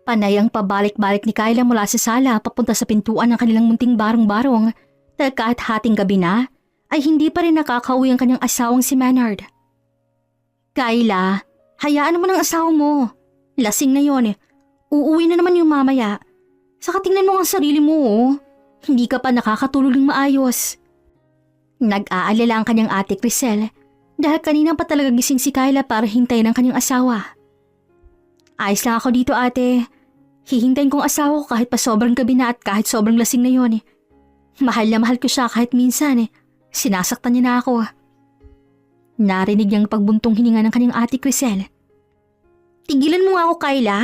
Panay ang pabalik-balik ni Kyla mula sa sala papunta sa pintuan ng kanilang munting barong-barong dahil kahit hating gabi na, ay hindi pa rin nakakauwi ang kanyang asawang si Maynard. Kyla, hayaan mo ng asawa mo. Lasing na yon eh. Uuwi na naman yung mamaya. Saka tingnan mo ang sarili mo oh. Hindi ka pa nakakatulog ng maayos. Nag-aalala ang kanyang ate Crisel dahil kanina pa talaga gising si Kyla para hintayin ang kanyang asawa. Ayos lang ako dito ate. Hihintayin kong asawa ko kahit pa sobrang gabi na at kahit sobrang lasing na yon eh. Mahal na mahal ko siya kahit minsan eh. Sinasaktan niya na ako. Narinig niyang pagbuntong hininga ng kanyang ate Crisel. Tigilan mo nga ako Kyla.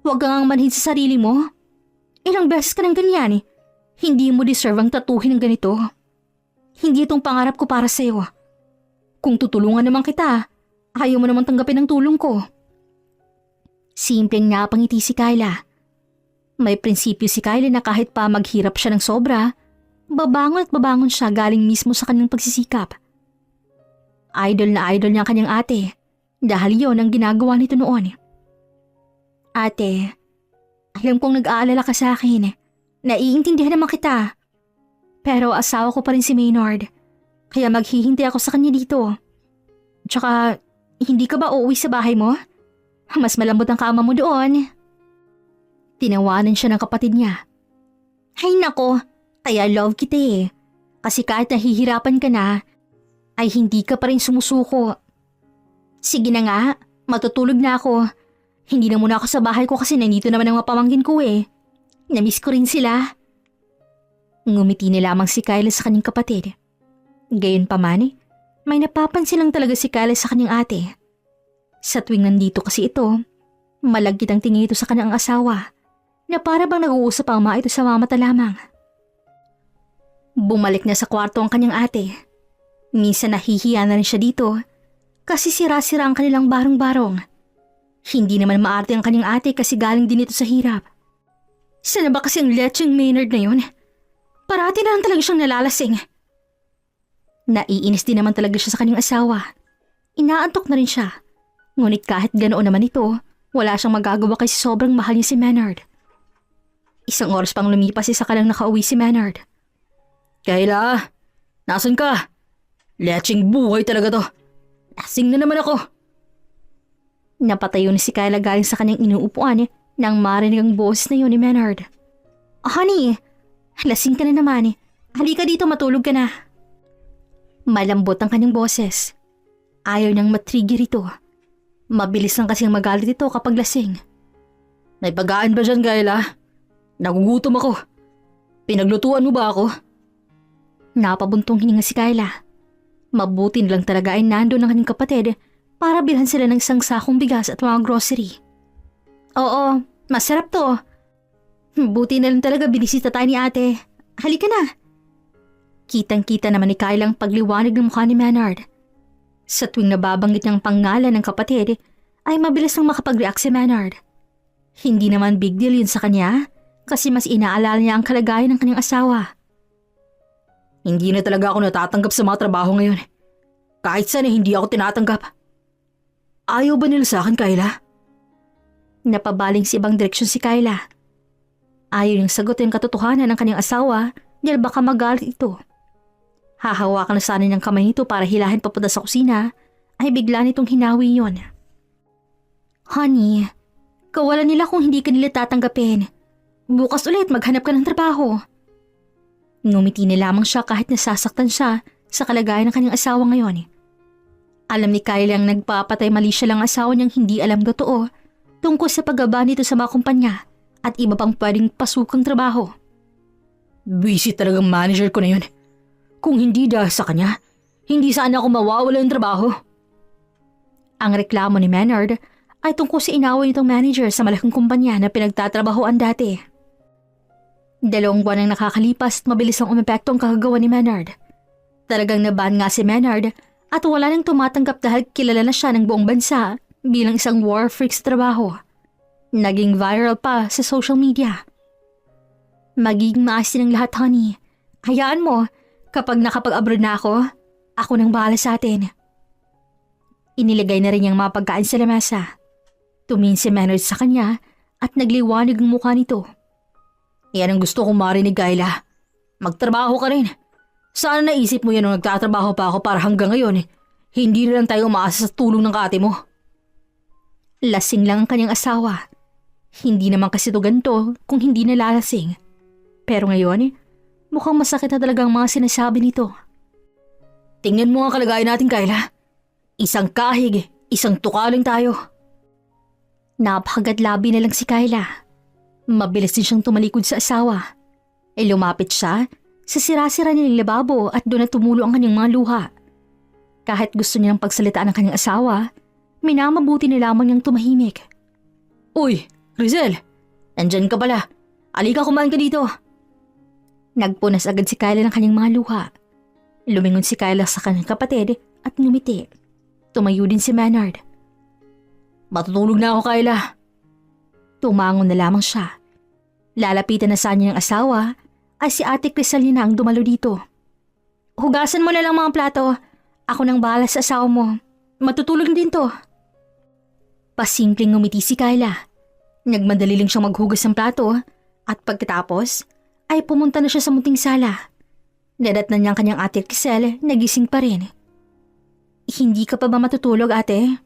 Huwag kang manhin sa sarili mo. Ilang beses ka ng ganyan eh. Hindi mo deserve ang tatuhin ng ganito. Hindi itong pangarap ko para sa'yo. Kung tutulungan naman kita, ayaw mo naman tanggapin ang tulong ko. Simpleng napangiti si Kyla. May prinsipyo si Kyla na kahit pa maghirap siya ng sobra, babangon at babangon siya galing mismo sa kanyang pagsisikap. Idol na idol niya ang kanyang ate dahil yon ang ginagawa nito noon. Ate, alam kong nag-aalala ka sa akin. Naiintindihan naman kita. Pero asawa ko pa rin si Maynard, kaya maghihintay ako sa kanya dito. Tsaka, hindi ka ba uuwi sa bahay mo? Mas malambot ang kama mo doon. Tinawanan siya ng kapatid niya. Ay nako, kaya love kita eh. Kasi kahit nahihirapan ka na, ay hindi ka pa rin sumusuko. Sige na nga, matutulog na ako. Hindi na muna ako sa bahay ko kasi nandito naman ang mga pamangkin ko eh. Namiss ko rin sila. Ngumiti na lamang si Kyla sa kanyang kapatid. Gayunpaman, may napapansin lang talaga si Kyla sa kanyang ate. Sa tuwing nandito kasi ito, malagkit ang tingin ito sa kanyang asawa na para bang nag-uusap ang mga ito sa mga mata lamang. Bumalik na sa kwarto ang kanyang ate. Minsan nahihiya na rin siya dito kasi sira-sira ang kanilang barong-barong. Hindi naman maarte ang kanyang ate kasi galing din ito sa hirap. Sana ba kasi ang lecheng Maynard na yun? Parati na lang talaga siyang nalalasing. Naiinis din naman talaga siya sa kanyang asawa. Inaantok na rin siya. Ngunit kahit ganoon naman ito, wala siyang magagawa kasi sobrang mahal niya si Maynard. Isang oras pang lumipas sa kanyang nakauwi si Maynard. Kyla, nasan ka? Lecheng buhay talaga to. Lasing na naman ako. Napatayo na si Kyla galing sa kanyang inuupuan nang marinig ang boses na yun ni Maynard. Honey, lasing ka na naman. Halika dito, matulog ka na. Malambot ang kanyang boses. Ayaw niyang matrigger ito. Mabilis lang kasing magalit ito kapag lasing. May pagkain ba dyan, Kyla? Nagugutom ako. Pinaglutuan mo ba ako? Napabuntong hininga si Kyla. Mabuti nilang talaga ay nandun ang kanyang kapatid para bilhan sila ng isang sakong bigas at mga grocery. Oo, masarap to. Buti na lang talaga binisita tayo ni ate. Halika na. Kitang-kita naman ni Kyla ang pagliwanag ng mukha ni Maynard. Sa tuwing nababanggit niyang pangalan ng kapatid, ay mabilis nang makapag-react si Maynard. Hindi naman big deal yun sa kanya kasi mas inaalala niya ang kalagayan ng kanyang asawa. Hindi na talaga ako natatanggap sa mga trabaho ngayon. Kahit saan hindi ako tinatanggap. Ayaw ba nila sa akin, Kyla? Napabaling sa ibang direksyon si Kyla. Ayaw niyang sagutin ang katotohanan ng kanyang asawa dahil baka magalit ito. Hahawakan na sana niyang kamay nito para hilahin papunta sa kusina, ay bigla nitong hinawi yon. Honey, kawalan nila kung hindi ka nila tatanggapin. Bukas ulit maghanap ka ng trabaho. Ngumiti na lamang siya kahit nasasaktan siya sa kalagayan ng kanyang asawa ngayon. Alam ni Kyla ang nagpapatay mali siya lang asawa niyang hindi alam totoo tungkol sa paggaba nito sa mga kumpanya at iba pang pwedeng pasukang trabaho. Busy talagang manager ko na yun. Kung hindi dahil sa kanya, hindi sana ako mawawala ng trabaho. Ang reklamo ni Maynard ay tungkol sa inaway nitong manager sa malaking kumpanya na pinagtatrabahoan dati. 2 buwan ang nakakalipas at mabilis ang umepekto ang kagagawa ni Maynard. Talagang naban nga si Maynard at wala nang tumatanggap dahil kilala na siya ng buong bansa bilang isang war freak sa trabaho. Naging viral pa sa social media. Magiging maayos din ang lahat, honey. Hayaan mo, kapag nakapag-abroad na ako nang bahala sa atin. Inilagay na rin niyang mga pagkain sa lamesa. Tumingin si Maynard sa kanya at nagliwanag ang mukha nito. Yan ang gusto kong marinig, Kayla. Magtrabaho ka rin. Sana naisip mo yan nung nagtatrabaho pa ako para hanggang ngayon hindi na lang tayo umaasa sa tulong ng ate mo. Lasing lang ang kanyang asawa. Hindi naman kasi to ganito kung hindi nalalasing. Pero ngayon, mukhang masakit na talaga ang mga sinasabi nito. Tingnan mo ang kalagayan natin, Kayla. Isang kahig, isang tukaling tayo. Napakagadlabi na lang si Kayla. Mabilis din siyang tumalikod sa asawa. Lumapit siya sa sira-sira nilang lababo at doon na tumulo ang kanyang mga luha. Kahit gusto niyang pagsalitaan ng kanyang asawa, minamabuti na lamang niyang tumahimik. Uy, Rizel! Nandyan ka pala. Alika, kumain ka dito. Nagpunas agad si Kayla ng kanyang mga luha. Lumingon si Kayla sa kanyang kapatid at ngumiti. Tumayo din si Maynard. Matutulog na ako, Kayla. Tumangon na lamang siya. Lalapitan na sa kanyang asawa ay si Ate Crisel niya na ang dumalo dito. Hugasan mo na lang mga plato. Ako nang bahala sa asawa mo. Matutulog din to. Pasimpleng ngumiti si Kayla. Nagmadali lang siyang maghugas ng plato at pagkatapos ay pumunta na siya sa munting sala. Nadatnan niya ang kanyang Ate Crisel, nagising pa rin. Hindi ka pa ba matutulog, ate?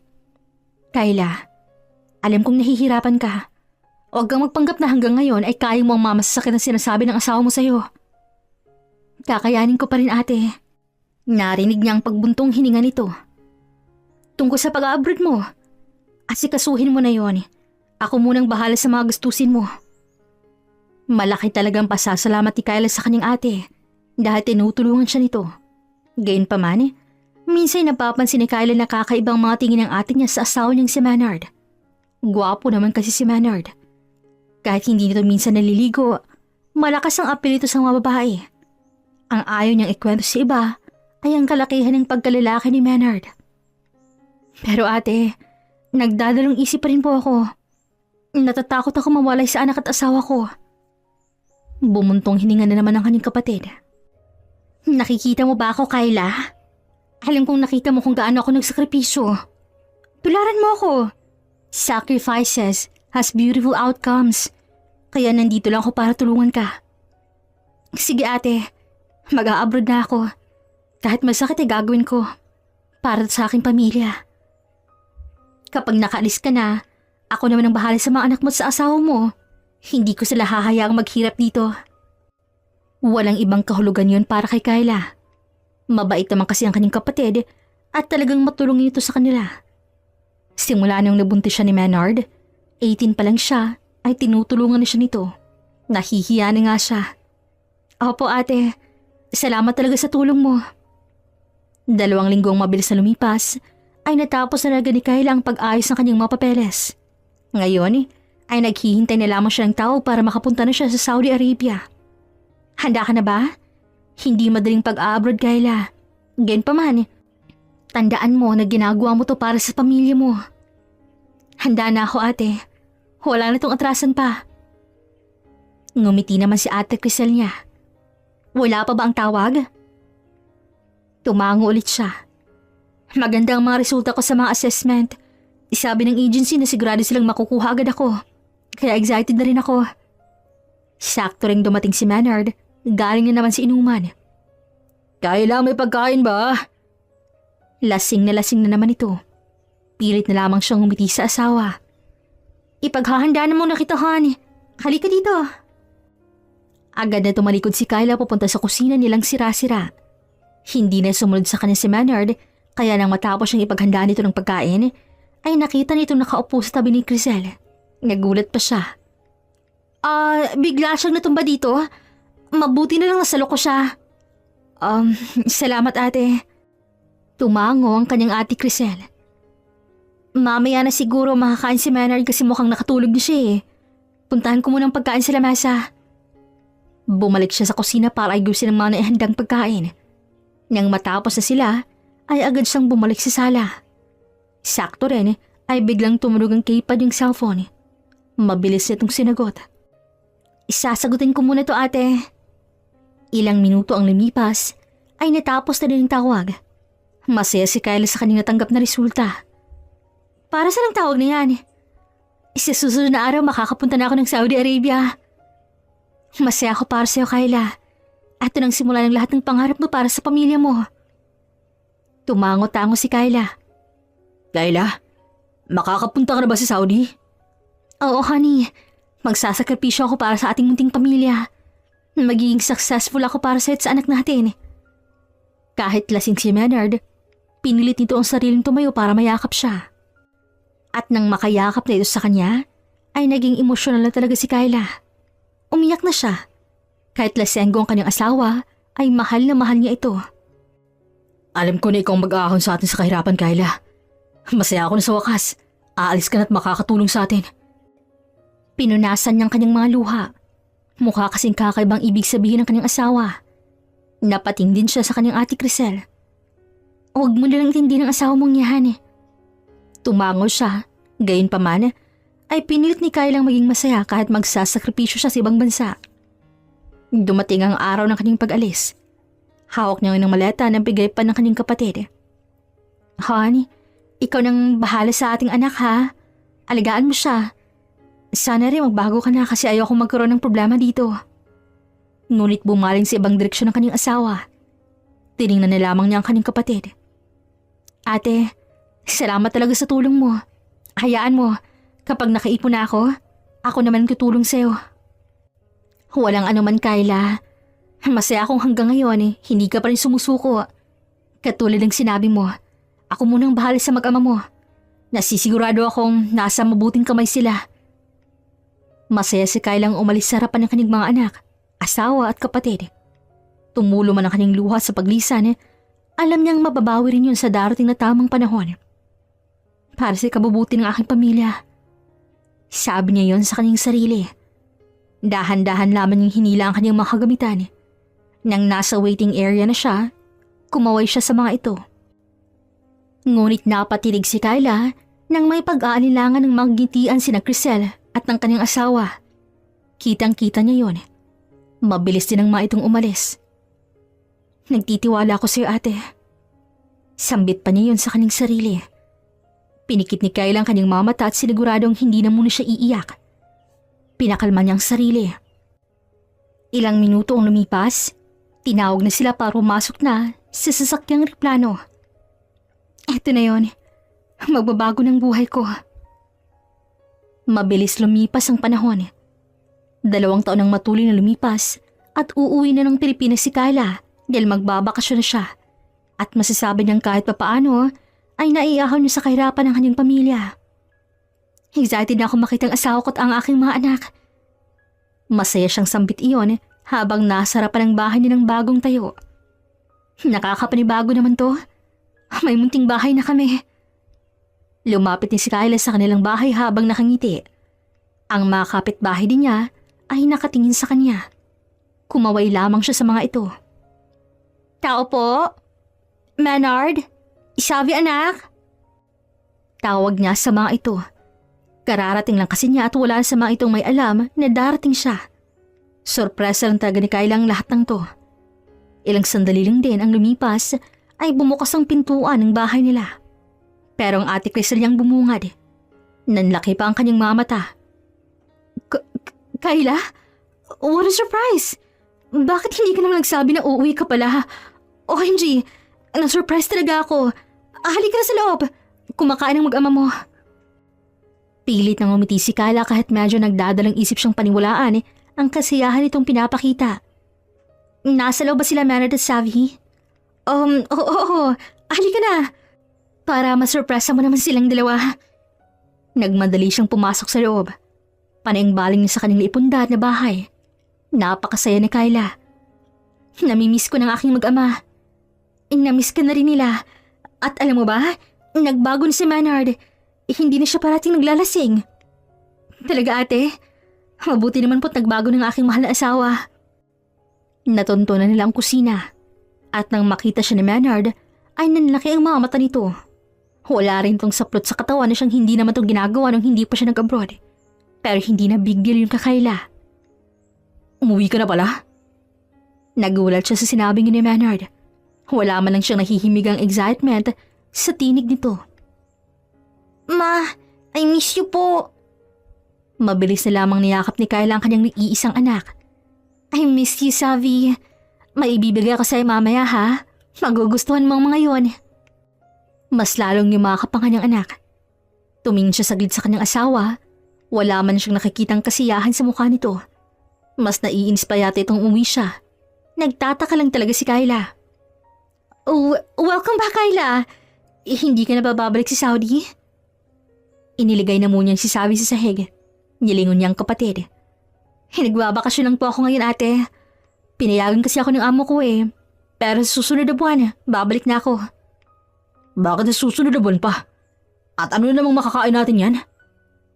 Kayla, alam kong nahihirapan ka. Huwag kang magpanggap na hanggang ngayon ay kaya mo ang mamasasakit na sinasabi ng asawa mo sa'yo. Kakayanin ko pa rin, ate. Narinig niya ang pagbuntong hininga nito. Tungkol sa pag-abroad mo, asikasuhin mo na yon. Ako munang bahala sa mga gastusin mo. Malaki talagang pasasalamat ni Kayla sa kanyang ate dahil tinutulungan siya nito. Gayunpaman, minsan napapansin ni Kayla na kakaibang mga tingin ng ate niya sa asawa niyang si Maynard. Gwapo naman kasi si Maynard. Kahit hindi nito minsan naliligo, malakas ang apel ito sa mga babae. Ang ayaw niyang ikwento sa iba ay ang kalakihan ng pagkalalaki ni Maynard. Pero ate, nagdadalong isip pa rin po ako. Natatakot ako mawalay sa anak at asawa ko. Bumuntong hininga na naman ang kanyang kapatid. Nakikita mo ba ako, Kayla? Alam kong nakita mo kung gaano ako nagsakripisyo. Tularan mo ako. Sacrifices has beautiful outcomes. Kaya nandito lang ako para tulungan ka. Sige ate, mag-a-abroad na ako. Kahit masakit ay gagawin ko. Para sa aking pamilya. Kapag nakaalis ka na, ako naman ang bahala sa mga anak mo at sa asawa mo. Hindi ko sila hahayaang maghirap dito. Walang ibang kahulugan yon para kay Kayla. Mabait naman kasi ang kanyang kapatid at talagang matulungin ito sa kanila. Simula nung nabuntis siya ni Maynard, 18 pa lang siya ay tinutulungan na siya nito. Nahihiya na nga siya. Opo ate, salamat talaga sa tulong mo. 2 linggong mabilis na lumipas ay natapos na agad ni Kayla ang pag-ayos ng kanyang mga papeles. Ngayon ay naghihintay na lamang siya ng tao para makapunta na siya sa Saudi Arabia. Handa ka na ba? Hindi madaling pag-abroad, Kayla. Gayunpaman, tandaan mo na ginagawa mo to para sa pamilya mo. Handa na ako ate. Wala na tong atrasan pa. Ngumiti naman si Ate Crisel niya. Wala pa ba ang tawag? Tumango ulit siya. Maganda ang mga resulta ko sa mga assessment. Isabi ng agency na sigurado silang makukuha agad ako. Kaya excited na rin ako. Sakto ring dumating si Maynard. Galing na naman si inuman. Kayla, may pagkain ba? Lasing na naman ito. Pilit na lamang siyang ngumiti sa asawa. Ipaghahanda na muna kita, Han. Halika dito. Agad na tumalikod si Kayla papunta sa kusina nilang sira-sira. Hindi na sumunod sa kanya si Maynard, kaya nang matapos siyang ipaghandaan nito ng pagkain, ay nakita nito nakaupo sa tabi ni Crisel. Nagulat pa siya. Bigla siyang natumba dito. Mabuti na lang nasalo ko siya. Salamat ate. Tumango ang kanyang Ate Crisel. Mamaya na siguro makakain si Maynard kasi mukhang nakatulog na siya eh. Puntahan ko muna ang pagkain sa lamesa. Bumalik siya sa kusina para ayusin ang mga naihandang pagkain. Nang matapos na sila, ay agad siyang bumalik sa sala. Sakto rin ay biglang tumunog ang keypad yung cellphone. Mabilis nitong sinagot. Isasagutin ko muna to ate. Ilang minuto ang lumipas ay natapos na rin ang tawag. Masaya si Kayla sa kanyang natanggap na resulta. Para saan ang tawag na yan? Sa susunod na araw makakapunta na ako ng Saudi Arabia. Masaya ako para sa'yo, Kyla. At ito nang simula ng lahat ng pangarap mo para sa pamilya mo. Tumango-tango si Kyla. Kayla, makakapunta ka na ba sa Saudi? Oo, honey. Magsasakripisyo ako para sa ating munting pamilya. Magiging successful ako para sa anak natin. Kahit lasing si Maynard, pinilit nito ang sariling tumayo para mayakap siya. At nang makayakap na ito sa kanya, ay naging emosyonal na talaga si Kyla. Umiyak na siya. Kahit lasenggo ang kanyang asawa, ay mahal na mahal niya ito. Alam ko na ikaw ang mag-aahon sa atin sa kahirapan, Kayla. Masaya ako na sa wakas. Aalis ka na at makakatulong sa atin. Pinunasan niyang kanyang mga luha. Mukha kasing kakaibang ibig sabihin ng kanyang asawa. Napating din siya sa kanyang ate Crisel. Huwag mo nalang intindi ng asawa mong yahan. Tumango siya, gayunpaman ay pinilit ni Kylang maging masaya kahit magsasakripisyo siya sa ibang bansa. Dumating ang araw ng kanyang pag-alis. Hawak niya ng maleta na bigay pa ng kanyang kapatid. Honey, ikaw nang bahala sa ating anak ha. Alagaan mo siya. Sana rin magbago ka na kasi ayoko magkaroon ng problema dito. Ngunit bumaling sa ibang direksyon ng kanyang asawa. Tiningnan na lamang niya ang kanyang kapatid. Ate, salamat talaga sa tulong mo. Hayaan mo, kapag nakaipon na ako naman tutulong sa'yo. Walang anuman, Kyla. Masaya akong hanggang ngayon hindi ka pa rin sumusuko. Katulad ng sinabi mo, ako munang bahala sa mag-ama mo. Nasisigurado akong nasa mabuting kamay sila. Masaya si Kylang umalis sa harapan ng kanyang mga anak, asawa at kapatid. Tumulo man ang kanyang luha sa paglisan, alam niyang mababawi rin yun sa darating na tamang panahon. Para sa kabubuti ng aking pamilya. Sabi niya yon sa kanyang sarili. Dahan-dahan lamang yung hinila ang kanyang mga kagamitan. Nang nasa waiting area na siya, kumaway siya sa mga ito. Ngunit napatilig si Kyla nang may pag-aalilangan ng magngitian sina Crisel at ng kanyang asawa. Kitang-kita niya yon. Mabilis din ang mga itong umalis. Nagtitiwala ako sa'yo, ate. Sambit pa niya yon sa kanyang sarili. Pinikit ni Kyla ang kanyang mga mata at siniguradong hindi na muna siya iiyak. Pinakalma niyang sarili. Ilang minuto ang lumipas, tinawag na sila para pumasok na sa sasakyang replano. Eto na yon. Magbabago ng buhay ko. Mabilis lumipas ang panahon. 2 taon ang matuloy na lumipas at uuwi na ng Pilipinas si Kyla dahil magbabakasyon na siya. At masasabi niyang kahit papaano ay naiyahaw niya sa kahirapan ng kanyang pamilya. Excited na ako makitang asawa ko at ang aking mga anak. Masaya siyang sambit iyon habang nasa harapan ng bahay nilang bagong tayo. Nakakapanibago naman to. May munting bahay na kami. Lumapit ni si Kyla sa kanilang bahay habang nakangiti. Ang mga kapitbahay din niya ay nakatingin sa kanya. Kumaway lamang siya sa mga ito. Tao po? Maynard? Isavi anak? Tawag niya sa mga ito. Kararating lang kasi niya at wala sa mga itong may alam na darating siya. Sorpresa lang talaga ni Kyla ang lahat ng to. Ilang sandali lang din ang lumipas ay bumukas ang pintuan ng bahay nila. Pero ang ate Crisel niyang bumungad. Nanlaki pa ang kanyang mga mata. Kyla? What a surprise! Bakit hindi ka naman nagsabi na uuwi ka pala? OMG, na-surprise talaga ako. Halika na sa loob. Kumakain ang mag-ama mo. Pilit nang umiti si Kyla kahit medyo nagdadalang isip siyang paniwalaan ang kasiyahan nitong pinapakita. Nasa loob ba sila Maynard at Savi? Oo. Halika na. Para masurpresa mo naman silang dalawa. Nagmadali siyang pumasok sa loob. Panayang-baling niya sa kanilang ipundad na bahay. Napakasaya ni Kyla. Namimiss ko ng aking mag-ama. Namiss ka na rin nila. At alam mo ba, nagbago na si Maynard. Hindi na siya parating naglalasing. Talaga ate? Mabuti naman po't nagbago ng aking mahal na asawa. Natuntunan nila ang kusina. At nang makita siya ni Maynard, ay nanlaki ang mga mata nito. Wala rin tong saplot sa katawan na siyang hindi naman itong ginagawa nung hindi pa siya nag-abroad. Pero hindi na big deal yung kakayla. Umuwi ka na pala? Nagulat siya sa sinabing ni Maynard. Wala man lang siyang nahihimigang excitement sa tinig nito. Ma, I miss you po. Mabilis na lamang niyakap ni Kyla ang kanyang iisang anak. I miss you, Savi. May ibibigay ako sa'yo mamaya ha. Magugustuhan mo ang mga yon. Mas lalong yumakap ang kanyang anak. Tumingin siya saglit sa kanyang asawa. Wala man siyang nakikitang kasiyahan sa mukha nito. Mas naiinis pa yata itong umuwi siya. Nagtataka lang talaga si Kyla. Oh, welcome back, Kyla. Hindi ka na bababalik sa Saudi? Iniligay na muna si Savi sa sahig. Nilingon niya ang kapatid. Nagbabakasyon lang po ako ngayon, ate. Pinayagan kasi ako ng amo ko eh. Pero sa susunod na buwan, babalik na ako. Bakit sa susunod na buwan pa? At ano na namang makakain natin yan?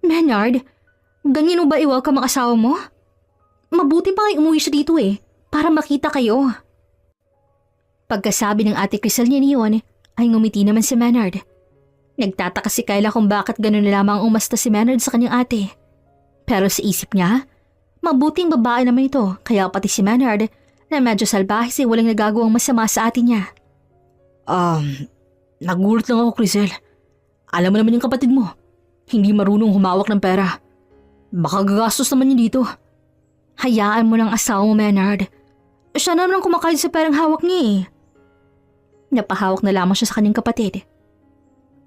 Maynard, ganyan mo ba i-welcome ang asawa mo? Mabuti pa kayo umuwi siya dito eh, para makita kayo. Pagkasabi ng ate Crisel niya niyon, ay ngumiti naman si Maynard. Nagtataka si Kyla kung bakit gano'n na lamang umasta si Maynard sa kanyang ate. Pero sa isip niya, mabuting babae naman ito, kaya pati si Maynard na medyo salbahe ay walang nagagawang masama sa ate niya. Nagulat lang ako, Crisel. Alam mo naman yung kapatid mo, hindi marunong humawak ng pera. Baka gagastos naman yun dito. Hayaan mo ng asawa mo, Maynard. Siya naman ang kumakain sa perang hawak niya eh. Napahawak na lamang siya sa kanyang kapatid.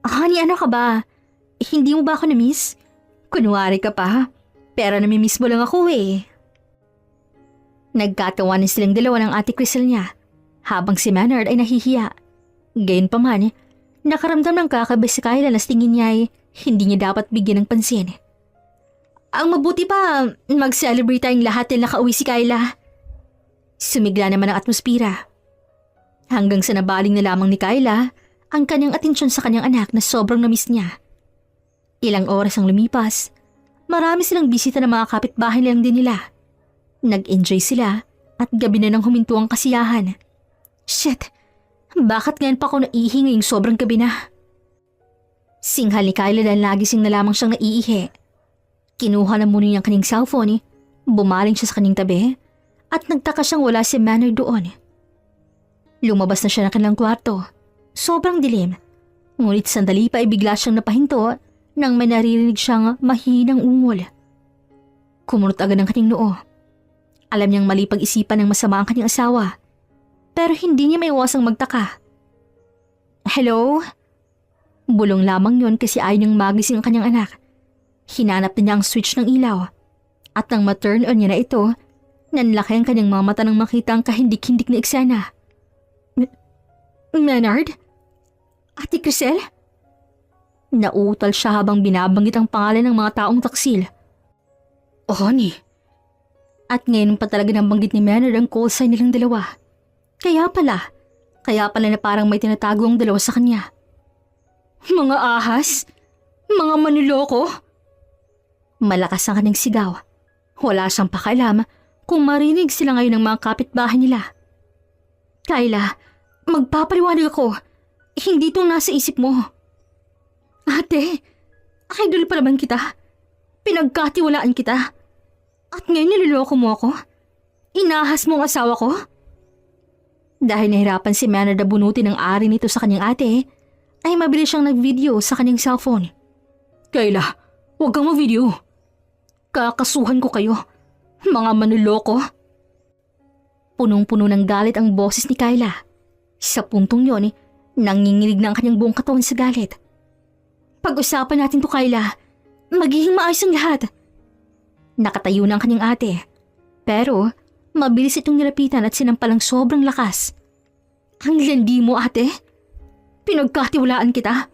Honey, ano ka ba? Hindi mo ba ako na-miss? Kunwari ka pa, pero namimiss mo lang ako eh. Nagkatawanan silang dalawa ng ate Crisel niya, habang si Maynard ay nahihiya. Gayunpaman, nakaramdam ng kakabay si Kyla na tingin niya ay hindi niya dapat bigyan ng pansin. Ang mabuti pa, mag-celebrate tayong lahat na nakauwi si Kyla. Sumigla naman ang atmospira. Hanggang sa nabaling na lamang ni Kyla ang kanyang atensyon sa kanyang anak na sobrang namiss niya. Ilang oras ang lumipas, marami silang bisita ng mga kapitbahay lang din nila. Nag-enjoy sila at gabi na nang huminto ang kasiyahan. Shit! Bakit ngayon pa ako naiihi ngayong sobrang gabi na? Singhal ni Kyla dahil nagising na lamang siyang naiihi. Kinuha na muna niyang kanyang cellphone, bumaling siya sa kanyang tabi at nagtaka siyang wala si Maynard doon. Lumabas na siya ng kanilang kwarto. Sobrang dilim. Ngunit sandali pa ay bigla siyang napahinto nang may naririnig siyang mahinang ungol. Kumunot agad ang kanyang noo. Alam niyang mali pag-isipan ng masama ang kanyang asawa. Pero hindi niya maiwasang magtaka. Hello? Bulong lamang yon kasi ayaw niyang magising ang kanyang anak. Hinanap na niya ang switch ng ilaw. At nang ma-turn on niya na ito, nanlaki ang kanyang mga mata nang makita ang kahindik-hindik na eksena. Maynard? Ate Crisel? Nauutal siya habang binabanggit ang pangalan ng mga taong taksil. Oh, honey. At ngayon pa talaga nabanggit ni Maynard ang call sign nilang dalawa. Kaya pala na parang may tinatago ang dalawa sa kanya. Mga ahas? Mga manloloko? Malakas ang kanyang sigaw. Wala siyang pakialam kung marinig sila ngayon ng mga kapitbahay nila. Kyla, magpapaliwanag ako. Hindi itong nasa isip mo. Ate, idol pa naman kita. Pinagkatiwalaan kita. At ngayon niloloko mo ako? Inahas mo ang asawa ko? Dahil nahirapan si Maynard na bunutin ang ari nito sa kanyang ate, ay mabilis siyang nag-video sa kanyang cellphone. Kyla, huwag kang mag-video. Kakasuhan ko kayo, mga manloloko. Punong-puno ng galit ang boses ni Kyla. Sa puntong yon, nanginginig na ang kanyang buong katawan sa galit. Pag-usapan natin to, Kyla. Magiging maayos ang lahat. Nakatayo na ang kanyang ate. Pero, mabilis itong nilapitan at sinampalang sobrang lakas. Ang landi mo, ate. Pinagkatiwalaan kita.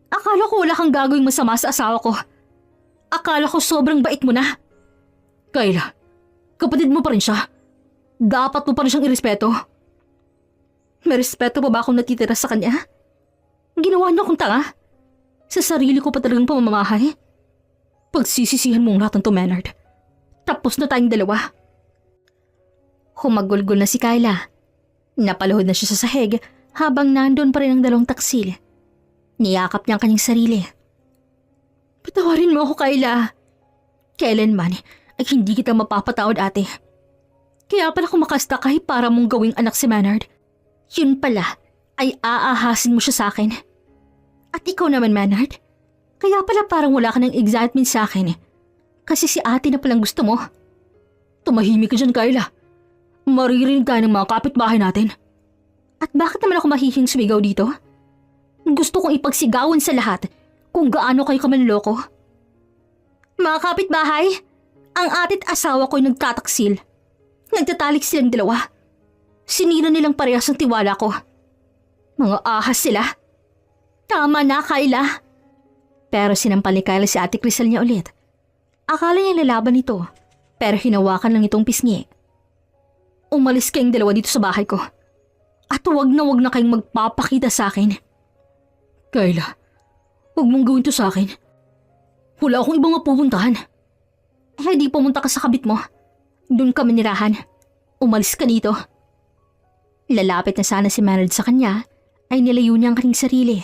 Akala ko wala kang gagawing masama sa asawa ko. Akala ko sobrang bait mo na. Kyla, kapatid mo pa rin siya. Dapat mo pa rin siyang irespeto. May respeto pa ba akong natitira sa kanya? Ginawa niya akong tanga. Sa sarili ko pa talagang pamamahay. Pagsisisihan mo ang lahat ng to, Maynard. Tapos na tayong dalawa. Humagulgol na si Kyla. Napaluhod na siya sa sahig habang nandun pa rin ang dalawang taksil. Niyakap niya ang kanyang sarili. Patawarin mo ako, Kyla. Kailanman ay hindi kita mapapatawad, ate. Kaya pala kumakasta kahit para mong gawing anak si Maynard. Yun pala ay aahasin mo siya sa akin. At ikaw naman, Maynard. Kaya pala parang wala ka ng excitement sa akin. Kasi si ate na palang gusto mo. Tumahimik ka dyan, Kayla. Maririnig tayo ng mga kapitbahay natin. At bakit naman ako mahihing sumigaw dito? Gusto kong ipagsigawan sa lahat kung gaano kayo kamanloko. Mga kapitbahay, ang atit asawa ko'y nagtataksil. Nagtatalik silang dalawa. Sinira nilang parehas ang tiwala ko. Mga ahas sila. Tama na, Kayla. Pero sinampal ni Kayla si Ate Crisel niya ulit. Akala niya lalaban ito, pero hinawakan lang itong pisngi. Umalis kayong dalawa dito sa bahay ko. At wag na kayong magpapakita sa akin. Kayla, huwag mong gawin to sa akin. Wala akong ibang mapupuntahan. Eh di pumunta ka sa kabit mo. Doon kami nirahan. Umalis ka dito. Lalapit na sana si Maynard sa kanya, ay nilayo niya ang kanyang sarili.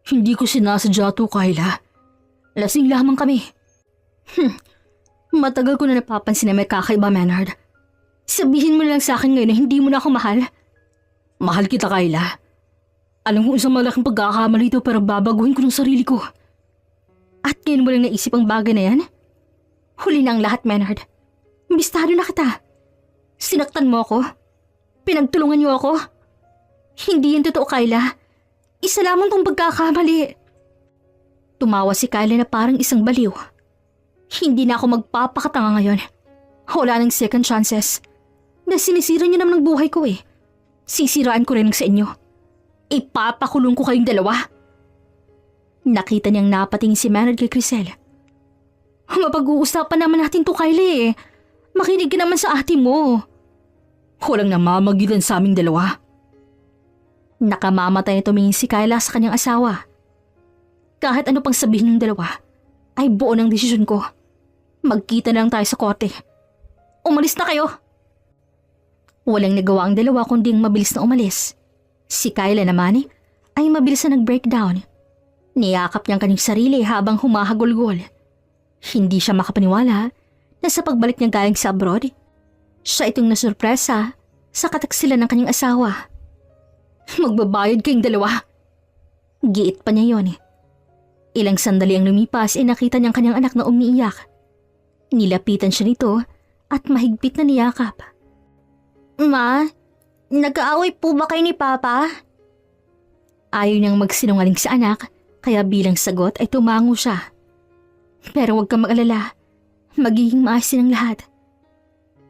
Hindi ko sinasadya to, Kayla. Lasing lamang kami. Matagal ko na napapansin na may kakaiba, Maynard. Sabihin mo lang sa akin ngayon na hindi mo na ako mahal. Mahal kita, Kayla. Alam mo, isang malaking pagkakamali ito pero babaguhin ko ng sarili ko. At ngayon mo lang naisip ang bagay na yan? Huli na ang lahat, Maynard. Imbistado na kita. Sinaktan mo ako. Pinagtulungan niyo ako. Hindi yan totoo, Kayla. Isa lamang tong pagkakamali. Tumawa si Kayla na parang isang baliw. Hindi na ako magpapakatanga ngayon. Wala nang second chances. Na sinisira niyo naman ang buhay ko eh. Sisiraan ko rin sa inyo. Ipapakulong ko kayong dalawa. Nakita niyang napatingin si Maynard kay Crisel. Mapag-uusapan naman natin to, Kayla eh. Makinig ka naman sa ate mo. Walang namamagitan sa aming dalawa. Nakamamatay na tumingin si Kayla sa kanyang asawa. Kahit ano pang sabihin ng dalawa, ay buo ng desisyon ko. Magkita na lang tayo sa korte. Umalis na kayo. Walang nagawa ang dalawa kundi ang mabilis na umalis. Si Kayla naman ay mabilis na nag-breakdown. Niyakap niya ang kanyang sarili habang humahagulgol. Hindi siya makapaniwala na sa pagbalik niya galing sa abroad, siya itong nasurpresa sa kataksilan ng kanyang asawa. Magbabayad kayong dalawa. Giit pa niya yon. Ilang sandali ang lumipas nakita niyang kanyang anak na umiiyak. Nilapitan siya nito at mahigpit na niyakap. Ma, nag-aaway po ba kayo ni Papa? Ayaw niyang magsinungaling sa anak kaya bilang sagot ay tumango siya. Pero huwag kang mag-alala. Magiging maayos din ang lahat.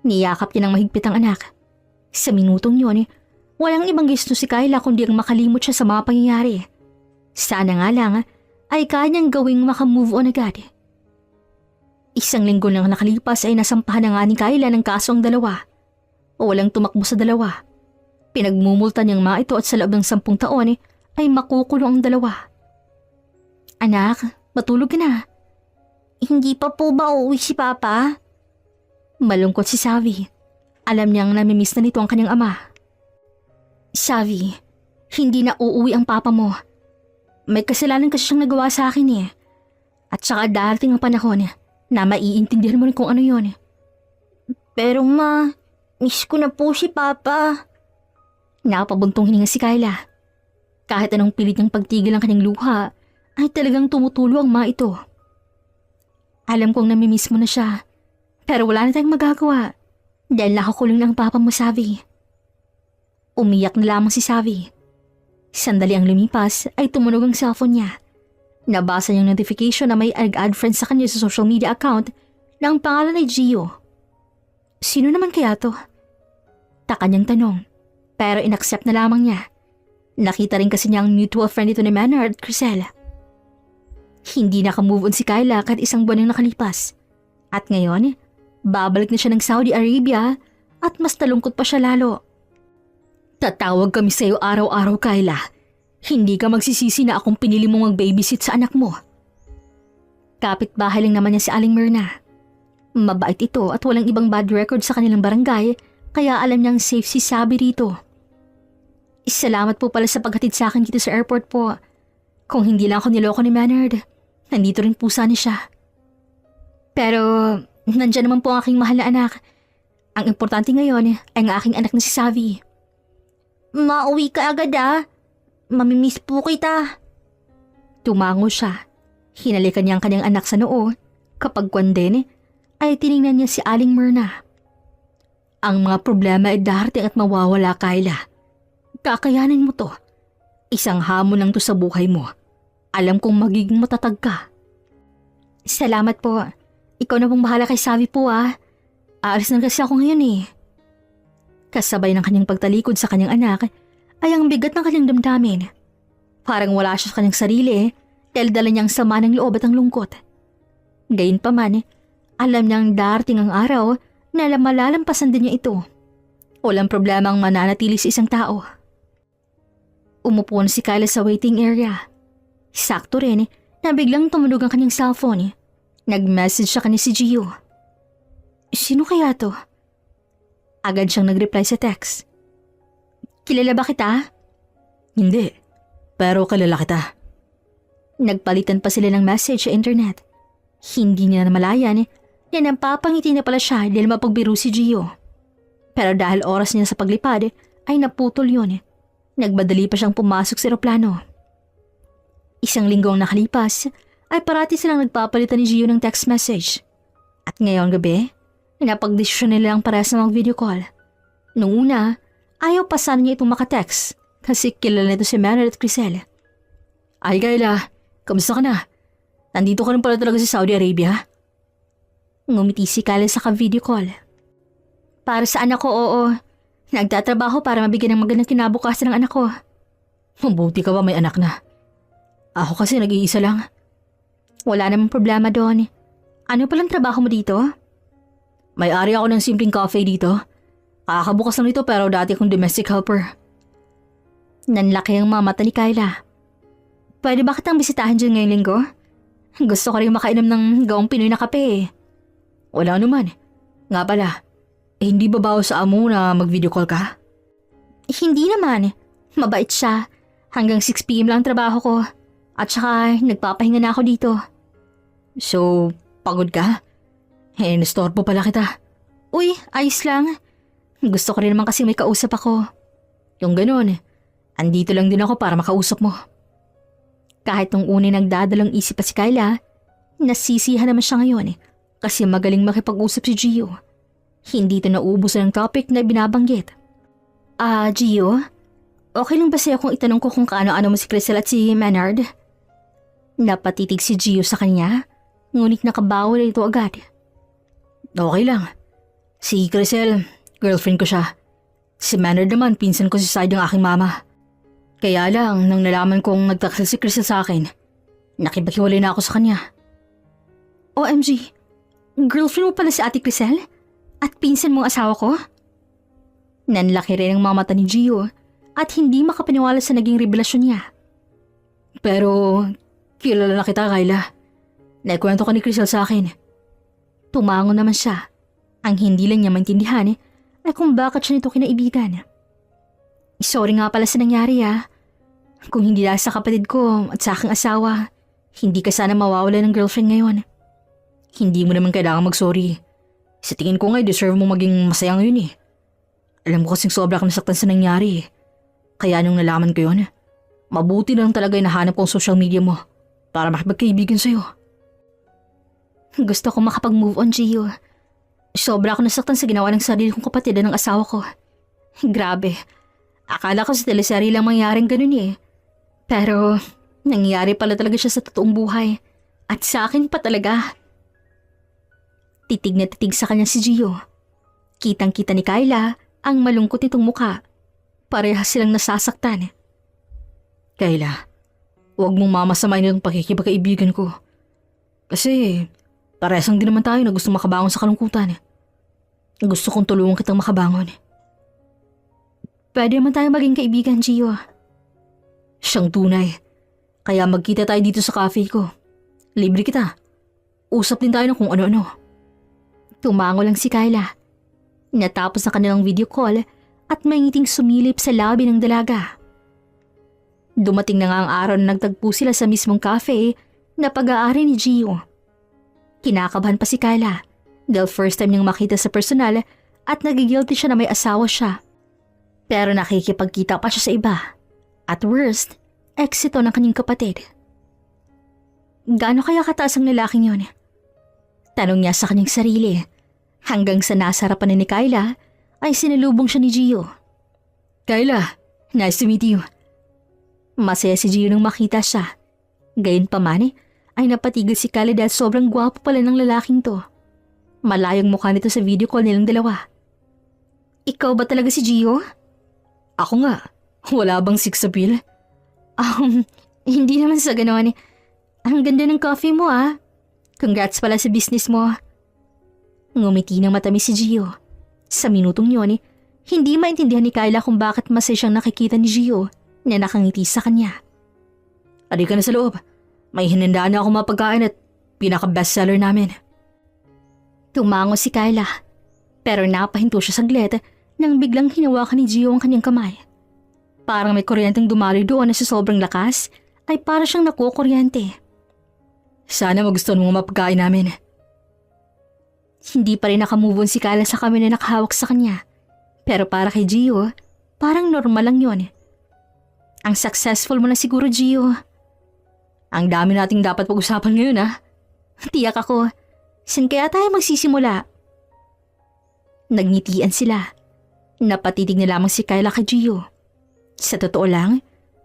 Niyakap niya ng mahigpit ang anak. Sa minutong yun, walang ibang gusto si Kayla kundi ang makalimot siya sa mga pangyayari. Sana nga lang ay kanyang gawing makamove on agad. Isang linggo nang nakalipas ay nasampahan na nga ni Kayla ng kaso ang dalawa. Walang tumakbo sa dalawa. Pinagmumulta niyang mga ito at sa loob ng 10 taon ay makukulong ang dalawa. Anak, matulog ka na. Hindi pa po ba uuwi si Papa? Malungkot si Savi. Alam niyang namimiss na nito ang kanyang ama. Savi, hindi na uuwi ang papa mo. May kasalanan kasi siyang nagawa sa akin eh. At saka darating ang panahon na maiintindihan mo rin kung ano yon. Pero ma, miss ko na po si Papa. Napabuntong hininga si Kayla. Kahit anong pilit niyang pagtigil ang kanyang luha, ay talagang tumutulo ang mga ito. Alam kong namimiss mo na siya, pero wala na tayong magagawa dahil nakakulong ng papa mo, Savi. Umiyak na lamang si Savi. Sandali ang lumipas ay tumunog ang cellphone niya. Nabasa niyang notification na may ag-add friend sa kanya sa social media account na ang pangalan ay Gio. Sino naman kaya to? Taka niyang tanong, pero inaccept na lamang niya. Nakita rin kasi niya ang mutual friend ito ni Maynard at Crisel. Hindi nakamove on si Kayla kahit isang buwan ang nakalipas. At ngayon, babalik na siya ng Saudi Arabia at mas nalungkot pa siya lalo. Tatawag kami sa iyo araw-araw, Kayla. Hindi ka magsisisi na akong pinili mong mag-babysit sa anak mo. Kapit-bahay lang naman niya si Aling Myrna. Mabait ito at walang ibang bad record sa kanilang barangay kaya alam niyang safe si Sabi rito. Salamat po pala sa paghatid sa akin dito sa airport po. Kung hindi lang ako niloko ni Maynard, nandito rin po sana siya. Pero nandyan naman po ang aking mahal na anak. Ang importante ngayon ay ang aking anak na si Savi. Mauwi ka agad Mamimiss po kita. Tumango siya. Hinalikan niya ang kanyang anak sa noo, Kapag kwanden, ay tiningnan niya si Aling Myrna. Ang mga problema ay darating at mawawala, Kyla. Kakayanin mo to. Isang hamon lang to sa buhay mo. Alam kong magiging matatag ka. Salamat po. Ikaw na pong bahala kay Savi po Aalis na kasi ako ngayon Kasabay ng kanyang pagtalikod sa kanyang anak ay ang bigat ng kanyang damdamin. Parang wala siya sa kanyang sarili dahil dala niyang sama ng loob at ang lungkot. Gayunpaman, alam niyang darating ang araw na malalampasan din niya ito. Walang problema ang mananatili sa isang tao. Umupo na si Kyla sa waiting area. Sakto rin na biglang tumunog ang kanyang cellphone. Nag-message sa kanya si Gio. Sino kaya to? Agad siyang nag-reply sa text. Kilala ba kita? Hindi, pero kilala kita. Nagpalitan pa sila ng message sa internet. Hindi niya namalayan na napapangiti na pala siya dahil mapagbiro si Gio. Pero dahil oras niya sa paglipad ay naputol yun. Nagbadali pa siyang pumasok sa eroplano. Isang linggo ang nakalipas ay parati silang nagpapalitan ni Gio ng text message. At ngayong gabi, napagdesisyon nila ang parehas na mag-video call. Noong una, ayaw pa sana niya itong makatext kasi kilala nito si Maynard at Crisel. Ay Kyla, kamusta ka na? Nandito ka rin pala talaga sa Saudi Arabia? Ngumiti si Kyla sa ka-video call. Para sa anak ko, oo. Nagtatrabaho para mabigyan ng magandang kinabukasan ng anak ko. Mabuti ka ba may anak na? Ako kasi nag-iisa lang. Wala namang problema doon. Ano palang trabaho mo dito? May-ari ako ng simpleng cafe dito. Kakabukas lang nito pero dati akong domestic helper. Nanlaki ang mga mata ni Kyla. Pwede ba kitang bisitahin dyan ngayong linggo? Gusto ko rin makainom ng gawang Pinoy na kape Wala naman. Nga pala, hindi ba bawas sa amo na mag-video call ka? Hindi naman. Mabait siya. Hanggang 6 PM lang ang trabaho ko. At saka nagpapahinga na ako dito. So, pagod ka? Nastorbo pala kita. Uy, ayos lang. Gusto ko rin naman kasi may kausap ako. Yung ganun, andito lang din ako para makausap mo. Kahit nung una nagdadalang isip pa si Kyla, nasisihan naman siya ngayon kasi magaling makipag-usap si Gio. Hindi ito naubos ng topic na binabanggit. Gio? Okay lang ba sa'yo kung itanong ko kung kaano-ano mo si Crisel at si Maynard? Napatitig si Gio sa kanya, ngunit nakabawa na ito agad. Okay lang. Si Crisel, girlfriend ko siya. Si Maynard naman, pinsan ko si side ng aking mama. Kaya lang, nang nalaman kong nagtaksal si Crisel sa akin, nakipaghiwalay na ako sa kanya. OMG, girlfriend mo pala si Ate Crisel? At pinsan mong asawa ko? Nanlaki rin ang mga mata ni Gio at hindi makapaniwala sa naging revelasyon niya. Pero, kilala na kita, Kyla. Naikwento ka ni Crisel sa akin. Tumango naman siya. Ang hindi lang niya maintindihan ay kung bakit siya nito kinaibigan. Sorry nga pala sa nangyari Kung hindi dahil sa kapatid ko at sa aking asawa, hindi ka sana mawawala ng girlfriend ngayon. Hindi mo naman kailangan mag-sorry. Sa tingin ko nga, deserve mo maging masaya ngayon Alam ko kasing sobra kang nasaktan sa nangyari Kaya nung nalaman ko yun, mabuti lang talaga nahanap kong social media mo para makipagkaibigan sa'yo. Gusto ko makapag-move on, Gio. Sobra ako nasaktan sa ginawa ng sarili kong kapatid at ng asawa ko. Grabe. Akala ko sa teleserye lang mangyaring ganun Pero, nangyari pala talaga siya sa totoong buhay. At sa akin pa talaga. Titig na titig sa kanya si Gio. Kitang-kita ni Kyla ang malungkot nitong mukha. Parehas silang nasasaktan. Kyla, huwag mong mamasamain itong pakikipagkaibigan ko. Kasi, parehas lang din naman tayo na gusto makabangon sa kalungkutan. Gusto kong tulungan kitang makabangon. Pwede naman tayo maging kaibigan, Gio. Siyang tunay. Kaya magkita tayo dito sa cafe ko. Libre kita. Usap din tayo ng kung ano-ano. Tumango lang si Kyla. Natapos ang kanilang video call at may ngiting sumilip sa labi ng dalaga. Dumating na nga ang araw na nagtagpo sila sa mismong cafe na pag-aari ni Gio. Kinakabahan pa si Kyla dahil first time niyang makita sa personal at nagigilty siya na may asawa siya. Pero nakikipagkita pa siya sa iba. At worst, eksito ng kanyang kapatid. Gaano kaya kataas ang lalaking yun? Tanong niya sa kanyang sarili. Hanggang sa nasa harapan ni Kyla ay sinalubong siya ni Gio. Kyla, nice to meet you. Masaya si Gio nung makita siya. Gayunpaman ay napatigil si Kyla dahil sobrang gwapo pala ng lalaking to. Malayong mukha nito sa video call nilang dalawa. Ikaw ba talaga si Gio? Ako nga, wala bang sex appeal? Hindi naman sa gano'n. Ang ganda ng coffee mo ah. Congrats pala sa business mo. Ngumiti ng matamis si Gio. Sa minutong yun, hindi maintindihan ni Kyla kung bakit masaya siyang nakikita ni Gio na nakangiti sa kanya. Adi ka na sa loob. May hinandaan na ako mapagkain at pinaka-bestseller namin. Tumango si Kyla. Pero napahinto siya saglit nang biglang hinawakan ni Gio ang kanyang kamay. Parang may kuryenteng dumaloy doon na sa sobrang lakas ay para siyang nakukuryente. Sana magustuhan mo mapagkain namin. Hindi pa rin nakamove on si Kyla sa kami na nakahawak sa kanya. Pero para kay Gio, parang normal lang yun. Ang successful mo na siguro, Gio. Ang dami nating dapat pag-usapan ngayon Tiyak ako. Saan kaya tayo magsisimula? Nagngitian sila. Napatitig na lamang si Kyla kay Gio. Sa totoo lang,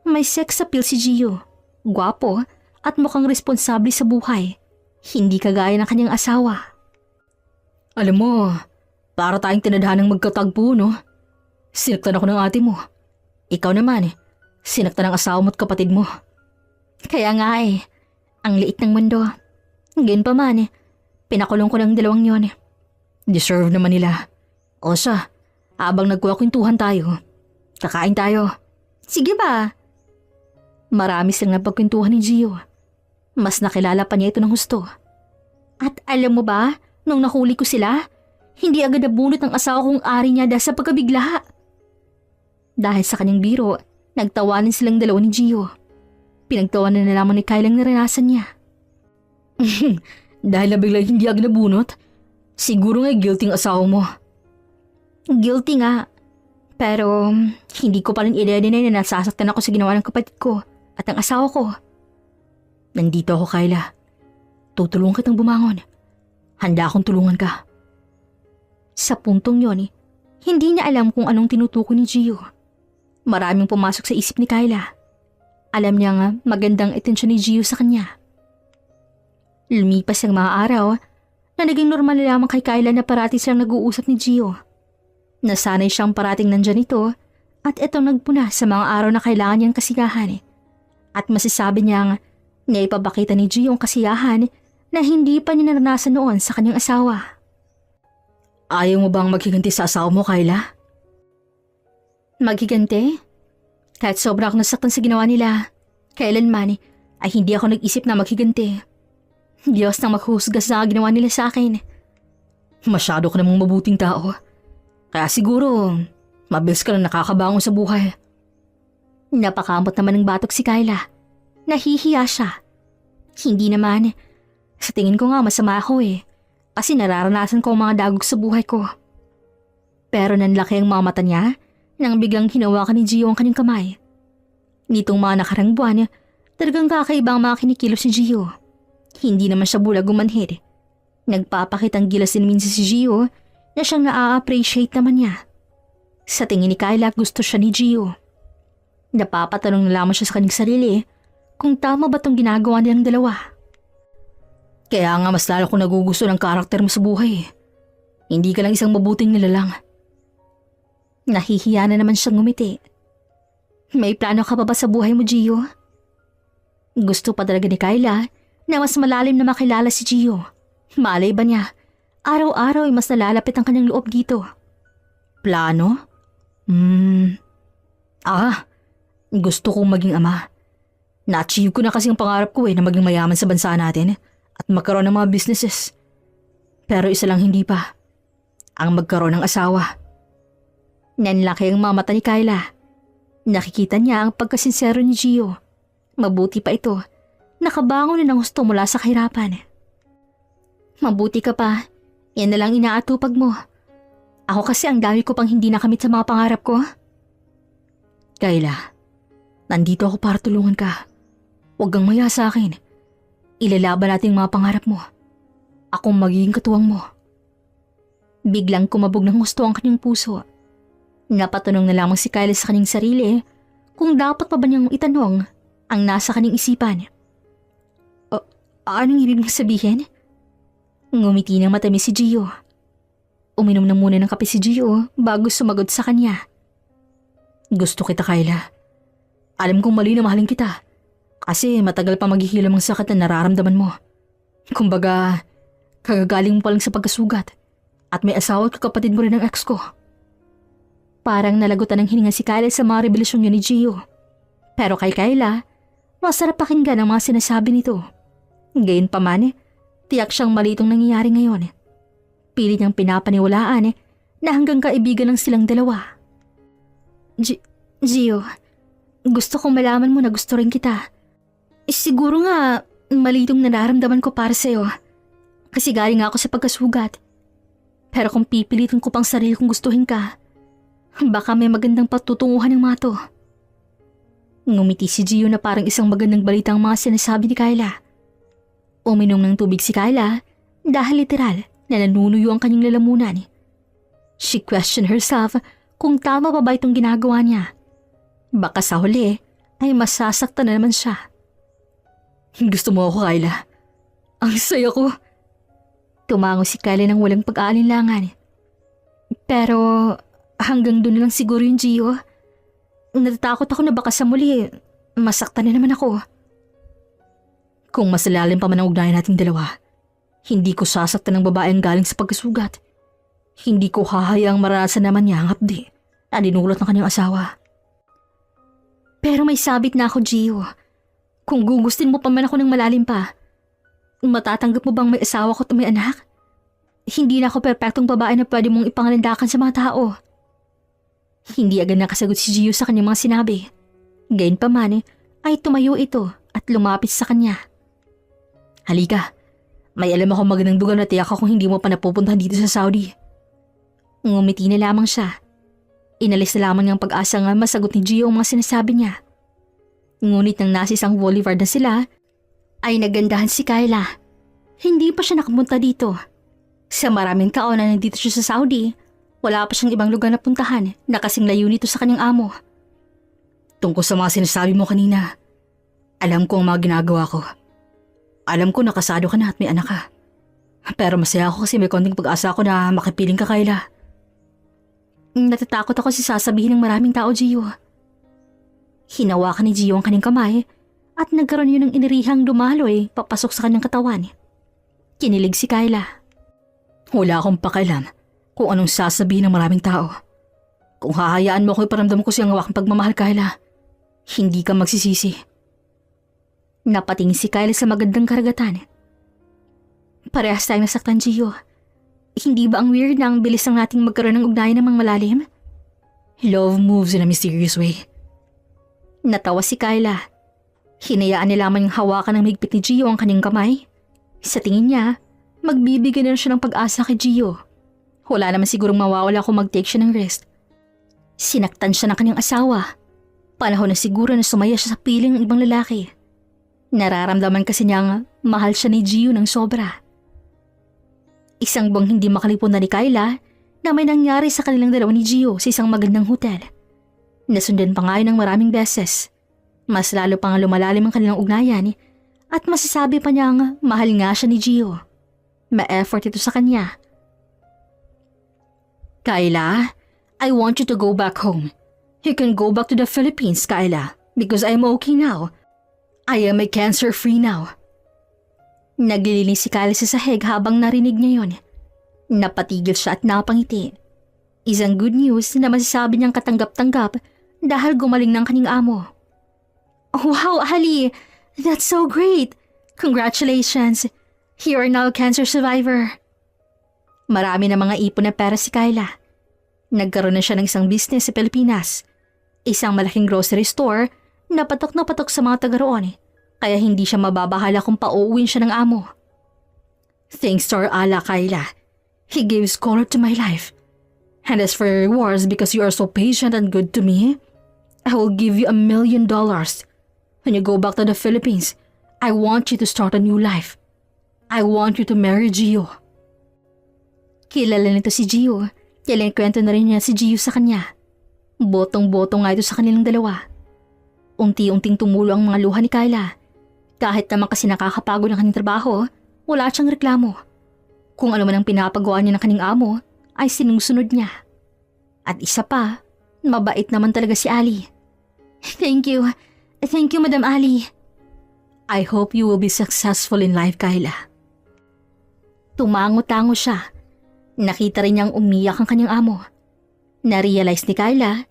may sex appeal si Gio. Gwapo at mukhang responsable sa buhay. Hindi kagaya ng kanyang asawa. Alam mo, para tayong tinadhanang magkatagpo, no? Sinaktan ako ng ate mo. Ikaw naman, sinaktan ng asawa mo at kapatid mo. Kaya nga ang liit ng mundo. Ngayon pa man, pinakulong ko ng dalawang yon. Deserve naman nila. O siya, habang nagkukwentuhan tayo, kakain tayo. Sige ba? Marami silang napagkwentuhan ni Gio. Mas nakilala pa niya ito ng husto. At alam mo ba, nung nahuli ko sila, hindi agad nabunot ng asawa kong ari niya dahil sa pagkabigla. Dahil sa kanyang biro, nagtawanan silang dalawa ni Gio. Pinagtawanan na lamang ni Kyla ang naranasan niya. Dahil nabigla hindi agad nabunot, siguro nga guilty ang asawa mo. Guilty nga. Pero hindi ko pa rin i-deny na nasasaktan ako sa ginawa ng kapatid ko at ang asawa ko. Nandito ako, Kyla. Tutulungan kitang bumangon. Handa akong tulungan ka. Sa puntong yon, hindi niya alam kung anong tinutukoy ni Gio. Maraming pumasok sa isip ni Kyla. Alam niya nga magandang atensyon ni Gio sa kanya. Lumipas ang mga araw na naging normal na lamang kay Kyla na parati siyang nag-uusap ni Gio. Nasanay siyang parating nandyan ito at itong nagpuna sa mga araw na kailangan niyang kasiyahan. At masasabi niyang naipabakita ni Gio ang kasiyahan na hindi pa niya naranasan noon sa kanyang asawa. Ayaw mo bang maghiganti sa asawa mo, Kyla? Maghiganti? Kahit sobra akong nasaktan sa ginawa nila, kailanman ay hindi ako nag-isip na maghiganti. Diyos nang maghusga sa ginawa nila sa akin. Masyado ka namang mabuting tao. Kaya siguro, mabilis ka lang nakakabangon sa buhay. Napakamot naman ng batok si Kyla. Nahihiya siya. Hindi naman. Sa tingin ko nga masama ako kasi nararanasan ko ang mga dagok sa buhay ko. Pero nanlaki ang mga mata niya nang biglang hinawakan ni Gio ang kanyang kamay. Nitong mga nakarang buwan, talagang kakaiba ang mga kinikilos ni Gio. Hindi naman siya bulag gumanhid. Nagpapakitang gilas din minsan si Gio na siyang na-appreciate naman niya. Sa tingin ni Kyla, gusto siya ni Gio. Napapatanong na lamang siya sa kanyang sarili kung tama ba itong ginagawa nilang dalawa. Kaya nga mas lalo ko nagugusto ng karakter mo sa buhay. Hindi ka lang isang mabuting nilalang. Nahihiya na naman siyang ngumiti. May plano ka pa ba sa buhay mo, Gio? Gusto pa talaga ni Kyla na mas malalim na makilala si Gio. Malay ba niya, araw-araw ay mas nalalapit ang kanyang loob dito. Plano? Gusto kong maging ama. Na-achieve ko na kasi ang pangarap ko na maging mayaman sa bansa natin at magkaroon ng mga businesses. Pero isa lang hindi pa. Ang magkaroon ng asawa. Nanlaki ang mga mata ni Kyla. Nakikita niya ang pagkasinsero ni Gio. Mabuti pa ito. Nakabangon na ng gusto mula sa kahirapan. Mabuti ka pa. Yan na lang inaatupag mo. Ako kasi ang dami ko pang hindi nakamit sa mga pangarap ko. Kyla, nandito ako para tulungan ka. Huwag kang maya sa akin. Ilalaban natin mga pangarap mo. Akong magiging katuwang mo. Biglang kumabog ng gusto ang kanyang puso. Napatanong na lamang si Kyla sa kanyang sarili kung dapat pa ba niyang itanong ang nasa kanyang isipan. Anong ibig mong sabihin? Ngumiti ng matamis si Gio. Uminom na muna ng kape si Gio bago sumagot sa kanya. Gusto kita, Kyla. Alam kong mali na mahalin kita. Kasi matagal pa maghihilam ang sakit na nararamdaman mo. Kumbaga, kagagaling mo pa lang sa pagkasugat. At may asawa at kapatid mo rin ang ex ko. Parang nalagutan ng hininga si Kyla sa mga revelasyon niya ni Gio. Pero kay Kyla, masarap pakinggan ang mga sinasabi nito. Gayunpaman, tiyak siyang mali itong nangyayari ngayon. Pilit niyang pinapaniwalaan na hanggang kaibigan ng silang dalawa. Gio, gusto kong malaman mo na gusto rin kita. Siguro nga, mali itong nararamdaman ko para sa'yo. Kasi galing ako sa pagkasugat. Pero kung pipilitin ko pang sarili kong gustuhin ka, baka may magandang patutunguhan ng mga to. Ngumiti si Gio na parang isang magandang balita ang mga sinasabi ni Kyla. Uminom ng tubig si Kyla dahil literal na nanunuyo ang kanyang lalamunan. She questioned herself kung tama pa ba itong ginagawa niya. Baka sa huli ay masasaktan na naman siya. Gusto mo ako, Kyla? Ang saya ko. Tumango si Kyla ng walang pag-aalinlangan. Pero hanggang doon lang siguro yung Gio. Natatakot ako na baka sa muli, masaktan na naman ako. Kung mas lalim pa man ang ugnayan nating dalawa, hindi ko sasaktan ng babaeng galing sa pagkasugat. Hindi ko hahayaang maranasan naman niya ang hapdi na dinulot ng kanyang asawa. Pero may sabit na ako, Gio. Kung gugustin mo pa man ako ng malalim pa, matatanggap mo bang may asawa ko at may anak? Hindi na ako perpektong babae na pwede mong ipangalandakan sa mga tao. Hindi agad nakasagot si Gio sa kanyang mga sinabi. Gayunpaman ay tumayo ito at lumapit sa kanya. Halika, may alam ako magandang lugar na tiyak ako kung hindi mo pa napupuntahan dito sa Saudi. Ngumiti na lamang siya. Inalis na lamang niyang pag-asa nga masagot ni Gio ang mga sinasabi niya. Ngunit nang nasa isang boulevard na sila, ay nagandahan si Kyla. Hindi pa siya nakapunta dito. Sa maraming taon na nandito siya sa Saudi, wala pa siyang ibang lugar na puntahan na kasing layo nito sa kanyang amo. Tungkol sa mga sinasabi mo kanina, alam ko ang mga ginagawa ko. Alam ko nakasado ka na at may anak ka. Pero masaya ako kasi may konting pag-asa ako na makipiling ka, Kyla. Natatakot ako sa sasabihin ng maraming tao, Gio. Hinawakan ni Gio ang kanyang kamay at nagkaroon yun ng inirihang dumaloy papasok sa kanyang katawan. Kinilig si Kyla. Wala akong pakialam kung anong sasabihin ng maraming tao. Kung hahayaan mo ako iparamdam ko siyang hawakang pagmamahal, Kyla, hindi ka magsisisi. Napatingin si Kyla sa magandang karagatan. Parehas tayong nasaktan, Gio. Hindi ba ang weird na ang bilis ng nating magkaroon ng ugnayan ng mga malalim? Love moves in a mysterious way. Natawa si Kyla. Hinayaan niya lamang yung hawakan ng mahigpit ni Gio ang kanyang kamay. Sa tingin niya, magbibigay na siya ng pag-asa kay Gio. Wala naman sigurong mawawala kung mag-take siya ng rest. Sinaktan siya ng kanyang asawa. Panahon na siguro na sumaya siya sa piling ng ibang lalaki. Nararamdaman kasi niyang mahal siya ni Gio ng sobra. Isang buwang hindi makalimutan ni Kyla na may nangyari sa kanilang dalawa ni Gio sa isang magandang hotel. Nasundan pa nga yun ng maraming beses. Mas lalo pang lumalalim ang kanilang ugnayan at masasabi pa niyang mahal nga siya ni Gio. Ma-effort ito sa kanya. Kyla, I want you to go back home. You can go back to the Philippines, Kyla, because I'm okay now. I am cancer-free now. Naglilinis si Kyla sa sahig habang narinig niya yon. Napatigil siya at napangiti. Isang good news na masasabi niyang katanggap-tanggap dahil gumaling ng kanyang amo. Wow, Ali! That's so great! Congratulations! You are now a cancer survivor. Marami na mga ipon na pera si Kyla. Nagkaroon na siya ng isang business sa Pilipinas. Isang malaking grocery store na patok sa mga taga roon. Kaya hindi siya mababahala kung pauuwin siya ng amo. Thanks to our Allah, Kyla. He gives color to my life. And as for your rewards because you are so patient and good to me, I will give you $1 million. When you go back to the Philippines, I want you to start a new life. I want you to marry Gio. Kilala nito si Gio. Kailan kwento na rin niya si Gio sa kanya. Botong-boto nga ito sa kanilang dalawa. Unti-unting tumulo ang mga luha ni Kyla. Kahit naman kasi nakakapagod ang kanyang trabaho, wala siyang reklamo. Kung ano man ang pinapagawa niya ng kanyang amo, ay sinusunod niya. At isa pa, mabait naman talaga si Ali. Thank you. Thank you, Madam Ali. I hope you will be successful in life, Kyla. Tumango-tango siya. Nakita rin niyang umiyak ang kanyang amo. Narealize ni Kyla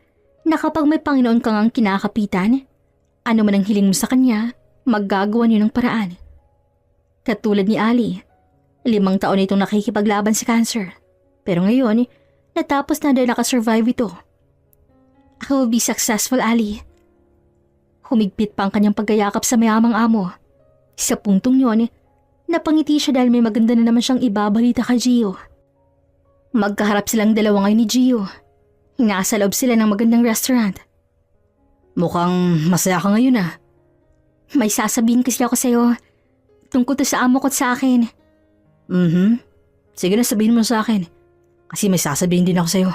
na kapag may Panginoon kang ang kinakapitan, ano man ang hiling mo sa kanya, maggagawa niyo ng paraan. Katulad ni Ali, 5 taon na itong nakikipaglaban sa cancer. Pero ngayon, natapos na dahil nakasurvive ito. I will be successful, Ali. Humigpit pa ang kanyang paggayakap sa mayamang amo. Sa puntong yon, napangiti siya dahil may maganda na naman siyang ibabalita kay Gio. Magkaharap silang dalawa ngayon ni Gio. Nasa loob sila ng magandang restaurant. Mukhang masaya ka ngayon ah. May sasabihin kasi ako sa'yo. Tungkol to sa amo ko at sa akin. Sige na, sabihin mo sa akin. Kasi may sasabihin din ako sa'yo.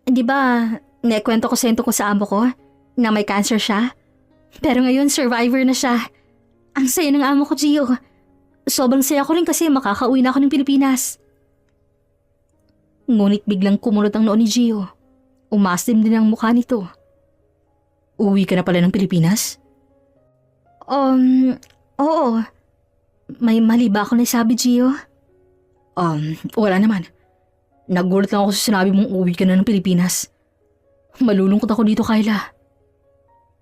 Di ba, naikwento ko sa'yo tungkol sa amo ko na may cancer siya? Pero ngayon, survivor na siya. Ang saya ng amo ko, Gio. Sobrang saya ko rin kasi makakauwi na ako ng Pilipinas. Ngunit biglang kumunot ang noo ni Gio. Umasim din ang mukha nito. Uwi ka na pala ng Pilipinas? Oo. May mali ba ako nasabi, Gio? Wala naman. Nagulat lang ako sa sinabi mong uwi ka na ng Pilipinas. Malulungkot ako dito, Kyla.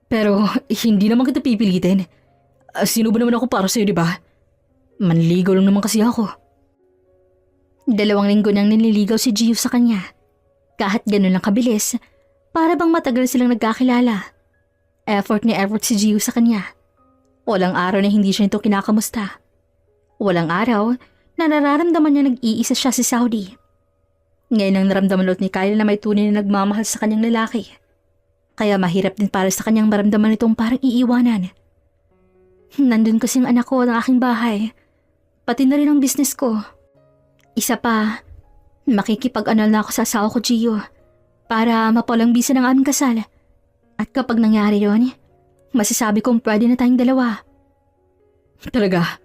Pero hindi naman kita pipilitin. Sino ba naman ako para sa'yo, di ba? Manligaw lang naman kasi ako. 2 linggo nang nililigaw si Gio sa kanya. Kahit ganun lang kabilis, para bang matagal silang nagkakilala. Effort si Gio sa kanya. Walang araw na hindi siya nito kinakamusta. Walang araw na nararamdaman niya nag-iisa siya sa Saudi. Ngayon ang naramdaman ulit ni Kyla na may tunay na nagmamahal sa kanyang lalaki. Kaya mahirap din para sa kanyang maramdaman itong parang iiwanan. Nandun kasing anak ko ng aking bahay. Pati na rin ang business ko. Isa pa, makikipag-anal na ako sa asawa ko, Gio, para mapalang bisa ng aming kasal. At kapag nangyari yon, masasabi kong pwede na tayong dalawa. Talaga?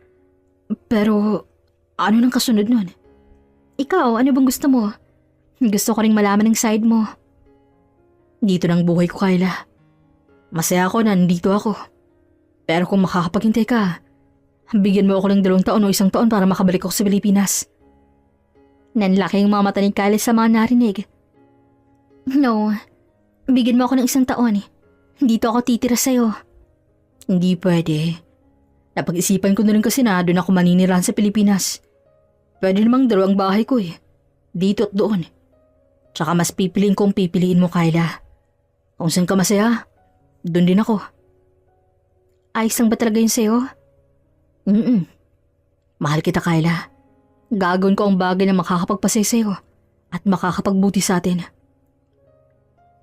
Pero ano nang kasunod nun? Ikaw, ano bang gusto mo? Gusto ko ring malaman ng side mo. Dito ng buhay ko, Kyla. Masaya ako na nandito ako. Pero kung makakapaghintay ka, bigyan mo ako ng 2 taon o 1 taon para makabalik ako sa Pilipinas. Nanlaki ang mga mata ni Kyla sa mga narinig. No, bigyan mo ako ng 1 taon. Dito ako titira sa'yo. Hindi pwede. Napag-isipan ko na rin kasi na doon ako maninirahan sa Pilipinas. Pwede namang 2 bahay ko eh. Dito at doon. Tsaka mas pipiliin kong pipiliin mo, Kyla. Kung saan ka masaya, doon din ako. Ayos lang ba talaga yun sa'yo? Mahal kita, Kyla. Gagawin ko ang bagay na makakapagpasaya sa'yo at makakapagbuti sa atin.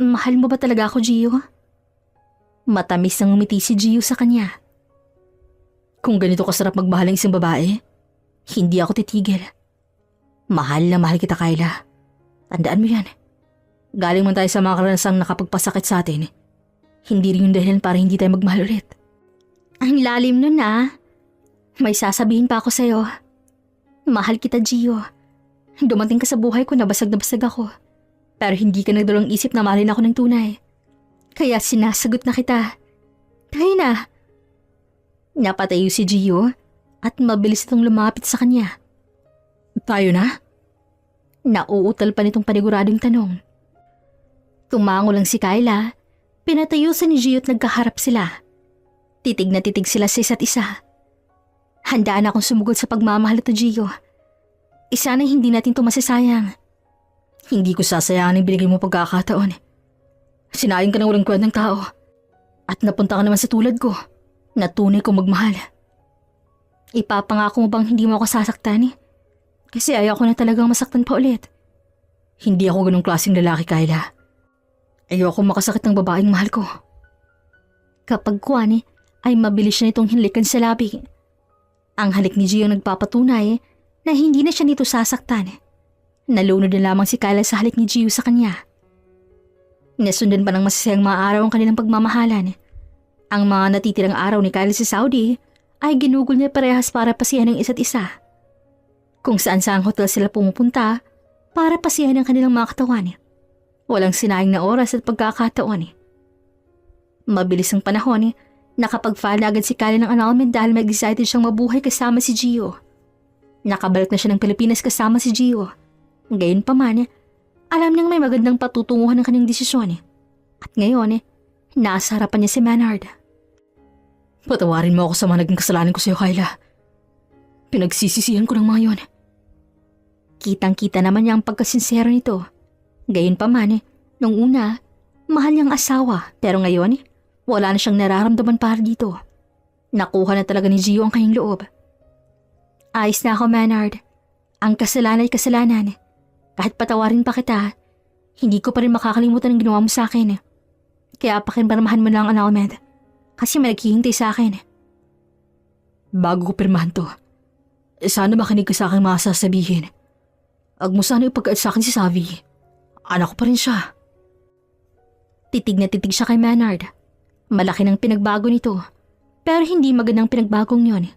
Mahal mo ba talaga ako, Gio? Matamis ang umiti si Gio sa kanya. Kung ganito kasarap magmahal ng isang babae, hindi ako titigil. Mahal na mahal kita, Kyla. Tandaan mo yan. Galing man tayo sa mga karanasang nakapagpasakit sa atin. Hindi rin yung dahilan para hindi tayo magmahal ulit. Ang lalim nun ah. May sasabihin pa ako sa'yo. Mahal kita, Gio. Dumating ka sa buhay ko na basag ako. Pero hindi ka nagdalawang isip na mahalin ako ng tunay. Kaya sinasagot na kita. Tayo na. Napatayo si Gio at mabilis itong lumapit sa kanya. Tayo na? Nauutal pa nitong paniguradong tanong. Tumango lang si Kyla. Pinatayusan ni Gio at nagkaharap sila. Titig na titig sila sa isa't isa. Handaan akong sumugod sa pagmamahal ito, Gio. Isa na hindi natin ito masasayang. Hindi ko sasayangin ang binigay mo pagkakataon. Sinayang ka ng walang kwentang tao. At napunta ka naman sa tulad ko, na tunay kong magmahal. Ipapangako mo bang hindi mo ako sasaktan? Kasi ayaw ko na talagang masaktan pa ulit. Hindi ako ganong klaseng lalaki, Kyla. Ayoko makasakit ng babaeng mahal ko. Kapag kuwan ay mabilis na itong hinlikan sa labi. Ang halik ni Gio nagpapatunay na hindi na siya nito sasaktan. Nalunod na lamang si Kyla sa halik ni Gio sa kanya. Nasundan pa ng masasayang mga araw ang kanilang pagmamahalan. Ang mga natitirang araw ni Kyla sa Saudi ay ginugol niya parehas para pasiyahan ng isa't isa. Kung saan saang hotel sila pumupunta para pasiyahan ang kanilang mga katawan. Walang sinayang na oras at pagkakataon. Mabilis ang panahon, nakapag-file na agad si Kyla ng annulment dahil mag-excited siyang mabuhay kasama si Gio. Nakabalik na siya ng Pilipinas kasama si Gio. Gayunpaman, alam niyang may magandang patutunguhan ng kanyang desisyon. At ngayon, nasa harapan niya si Maynard. Patawarin mo ako sa mga naging kasalanan ko sa'yo, Kyla. Pinagsisisihan ko ng mga yun. Kitang-kita naman niya ang pagkasinsero nito. Gayunpaman, nung una, mahal niyang asawa pero ngayon, wala na siyang nararamdaman para dito. Nakuha na talaga ni Gio ang kanyang loob. Ayos na ako, Maynard. Ang kasalanan ay kasalanan. Kahit patawarin pa kita, hindi ko pa rin makakalimutan ang ginawa mo sa akin. Kaya pakipirmahan mo lang ang annulment. Kasi may naghihintay sa akin. Bago ko pirmahan to, sana makinig ka sa aking mga sasabihin. Huwag mo sana ipag-add sa akin si Savi. Anak ko pa rin siya. Titig na titig siya kay Maynard. Malaki ng pinagbago nito, pero hindi magandang pinagbagong yon.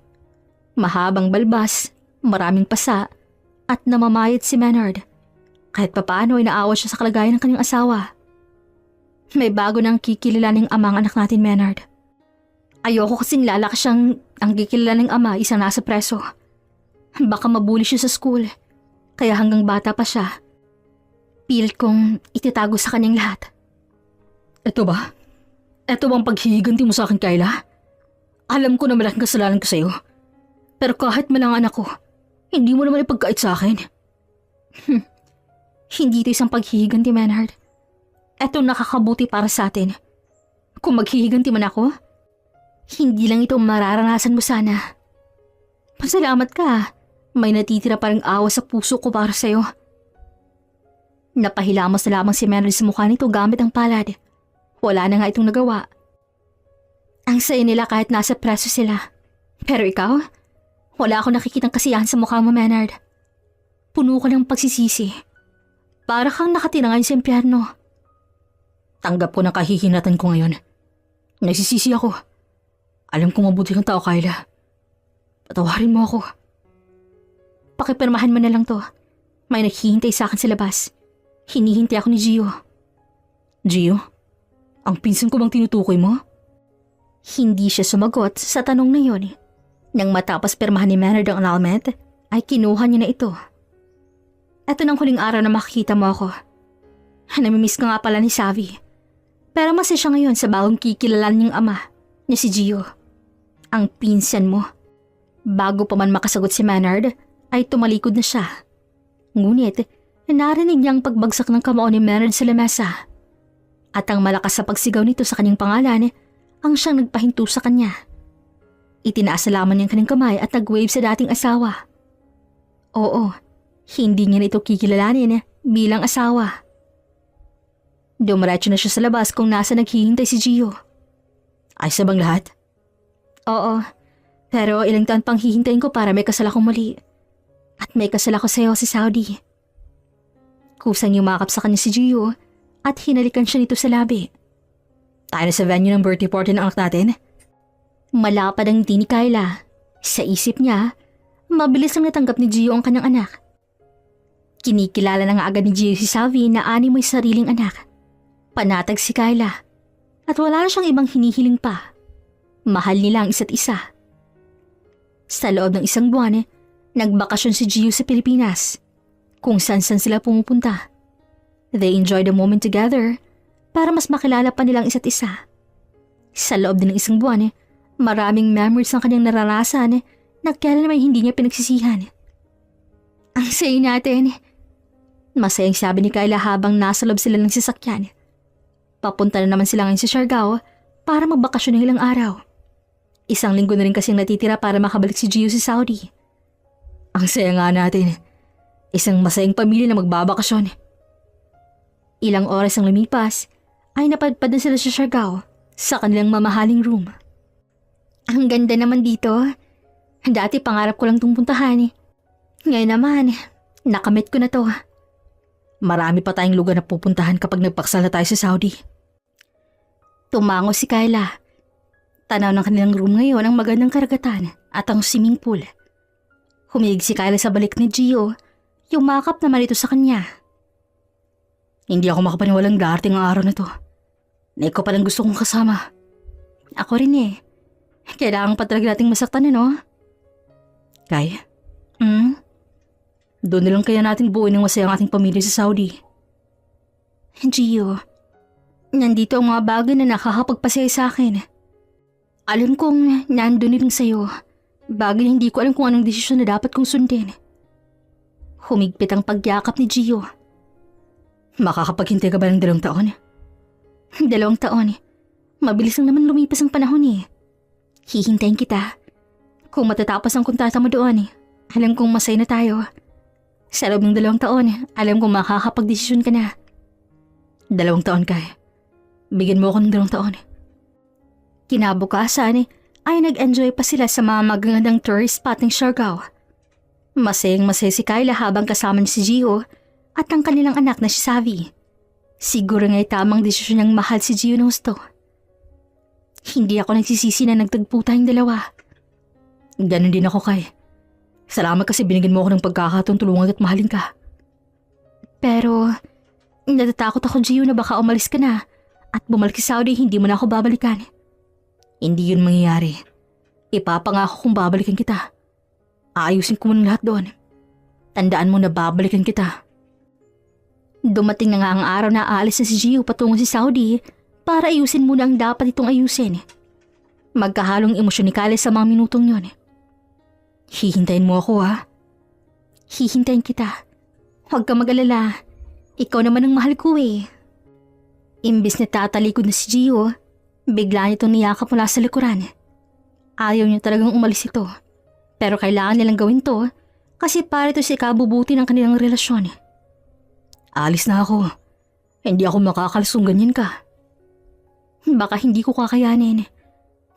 Mahabang balbas, maraming pasa, at namamayat si Maynard. Kahit papaano ay naawa siya sa kalagayan ng kanyang asawa. May bago nang kikilalaning ama ang anak natin, Maynard. Ayoko kasing lalakas siyang ang kikilalaning ama isang nasa preso. Baka mabuli siya sa school, kaya hanggang bata pa siya. Pilit kong ititago sa kanyang lahat. Ito ba? Ito bang paghihiganti mo sa akin, Kyla? Alam ko na malaking kasalanan ko sa'yo. Pero kahit man ang anak ko, hindi mo naman ipagkait sa akin. Hindi ito isang paghihiganti, Maynard. Ito nakakabuti para sa atin. Kung maghihiganti man ako, hindi lang ito mararanasan mo sana. Pasalamat ka. May natitira pa ring awa sa puso ko para sa'yo. Napahilamos na lamang si Maynard sa mukha nito gamit ang palad. Wala na nga itong nagawa. Ang saya nila kahit nasa preso sila. Pero ikaw, wala akong nakikitang kasiyahan sa mukha mo, Maynard. Puno ka ng pagsisisi. Para kang nakatira ngayon sa impyerno. Tanggap ko na kahihinatan ko ngayon. Nagsisisi ako. Alam kong mabuti kang tao, Kyla. Patawarin mo ako. Pakipirmahan mo na lang to. May naghihintay sa akin sa labas. Hinihintay ako ni Gio. Gio? Ang pinsan ko bang tinutukoy mo? Hindi siya sumagot sa tanong na yun. Nang matapos pirmahan ni Maynard ang annulment, ay kinuha niya na ito. Ito nang huling araw na makikita mo ako. Namimiss ka nga pala ni Savi. Pero masaya siya ngayon sa bagong kikilalan niyang ama, niya si Gio. Ang pinsan mo. Bago pa man makasagot si Maynard, ay tumalikod na siya. Ngunit, narinig niya ang pagbagsak ng kamao ni Maynard sa lamesa. At ang malakas sa pagsigaw nito sa kanyang pangalan, ang siyang nagpahinto sa kanya. Itinaas na lamang niyang kanyang kamay at nag-wave sa dating asawa. Oo, hindi niya na ito kikilalanin bilang asawa. Dumiretso na siya sa labas kung nasa naghihintay si Gio. Ayos na bang lahat? Oo, pero ilang taon pang hihintayin ko para may kasal akong muli. At may kasal ako sa'yo sa Saudi. Kusang yumakap sa kanya si Gio at hinalikan siya nito sa labi. Tayo na sa venue ng birthday party ng anak natin? Malapad ang ngiti ni Kyla. Sa isip niya, mabilis ang natanggap ni Gio ang kanyang anak. Kinikilala na nga agad ni Gio si Savi na ani mo'y sariling anak. Panatag si Kyla. At wala na siyang ibang hinihiling pa. Mahal nila ang isa't isa. Sa loob ng isang buwan, nagbakasyon si Gio sa Pilipinas. Kung saan-saan sila pumupunta. They enjoy the moment together para mas makilala pa nilang isa't isa. Sa loob din ng isang buwan, maraming memories ang kanyang naranasan na kailan naman hindi niya pinagsisihan. Ang saya natin. Masayang sabi ni Kyla habang nasa loob sila ng sasakyan. Papunta na naman sila ngayon sa Siargao para magbakasyon ng ilang araw. Isang linggo na rin kasing natitira para makabalik si Gio sa Saudi. Ang saya nga natin. Isang masayang pamilya na magbabakasyon. Ilang oras ang lumipas ay napadpad na sila sa Siargao sa kanilang mamahaling room. Ang ganda naman dito. Dati pangarap ko lang itong puntahan eh. Ngayon naman, nakamit ko na to. Marami pa tayong lugar na pupuntahan kapag nagpakasal na tayo sa Saudi. Tumango si Kyla. Tanaw ng kanilang room ngayon ang magandang karagatan at ang swimming pool. Humilig si Kyla sa balik ni Gio, yumakap naman ito sa kanya. Hindi ako makapaniwalang darating ang araw na to. Na ikaw palang gusto kong kasama. Ako rin eh. Kailangan pa talaga nating masaktan no? Kay, Hmm? doon na lang kaya natin buuin ng masaya ang ating pamilya sa Saudi. Gio, nandito ang mga bagay na nakakapagpasaya sa akin. Alam kong nandun din sa'yo. Bagay na hindi ko alam kung anong desisyon na dapat kong sundin. Humigpit ang pagyakap ni Gio. Makakapaghintay ka ba ng 2 taon? 2 taon. Mabilis lang naman lumipas ang panahon eh. Hihintayin kita. Kung matatapos ang kontrata mo doon, alam kong masaya na tayo. Sa loob ng 2 taon, alam kong makakapagdesisyon ka na. 2 taon, Kay. Bigyan mo ako ng 2 taon. Kinabukasan ay nag-enjoy pa sila sa mga magagandang tourist spot ng Siargao. Masayang-masaya si Kyla habang kasama ni si Gio at ang kanilang anak na si Savi. Siguro nga'y tamang desisyon niyang mahal si Gio ng gusto. Hindi ako nagsisisi na nagtagpo tayong dalawa. Ganon din ako, Kay. Salamat kasi binigyan mo ako ng pagkakataon tulungan at mahalin ka. Pero natatakot ako, Gio, na baka umalis ka na at bumalik sa Saudi hindi mo na ako babalikan. Hindi yun mangyayari. Ipapangako kong babalikan kita. Aayusin ko muna lahat doon. Tandaan mo na babalikan kita. Dumating na nga ang araw na aalis na si Gio patungo sa Saudi para ayusin muna ang dapat itong ayusin. Magkahalong emosyon ni Kyla sa mga minutong yon. Hihintayin mo ako, ha? Hihintayin kita. Huwag ka mag-alala. Ikaw naman ang mahal ko eh. Imbis na tatalikod na si Gio, bigla niya itong niyakap mula sa likuran. Ayaw niya talagang umalis ito. Pero kailangan nilang gawin to kasi para ito sa ikabubuti ng kanilang relasyon. Alis na ako. Hindi ako makakalasong ganyan ka. Baka hindi ko kakayanin.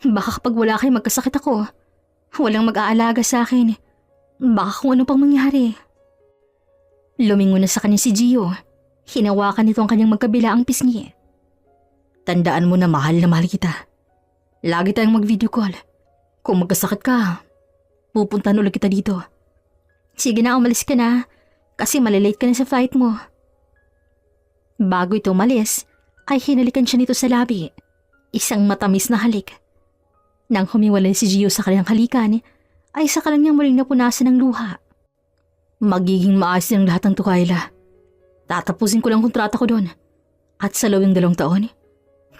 Baka kapag wala kayo magkasakit ako, walang mag-aalaga sa akin. Baka kung ano pang mangyari. Lumingon na sa kanya si Gio. Hinawakan nito ang kanyang magkabilaang pisngi. Tandaan mo na mahal kita. Lagi tayong mag-video call. Kung magkasakit ka, pupuntahan ulit kita dito. Sige na, umalis ka na kasi malilate ka na sa flight mo. Bago ito umalis, ay hinalikan siya nito sa labi. Isang matamis na halik. Nang humiwalay si Gio sa kanyang halikan, ay saka lang niyang muling napunasan ng luha. Magiging maayos ng lahat ng Kyla. Tatapusin ko lang kontrata ko doon. At sa loob ng 2 taon,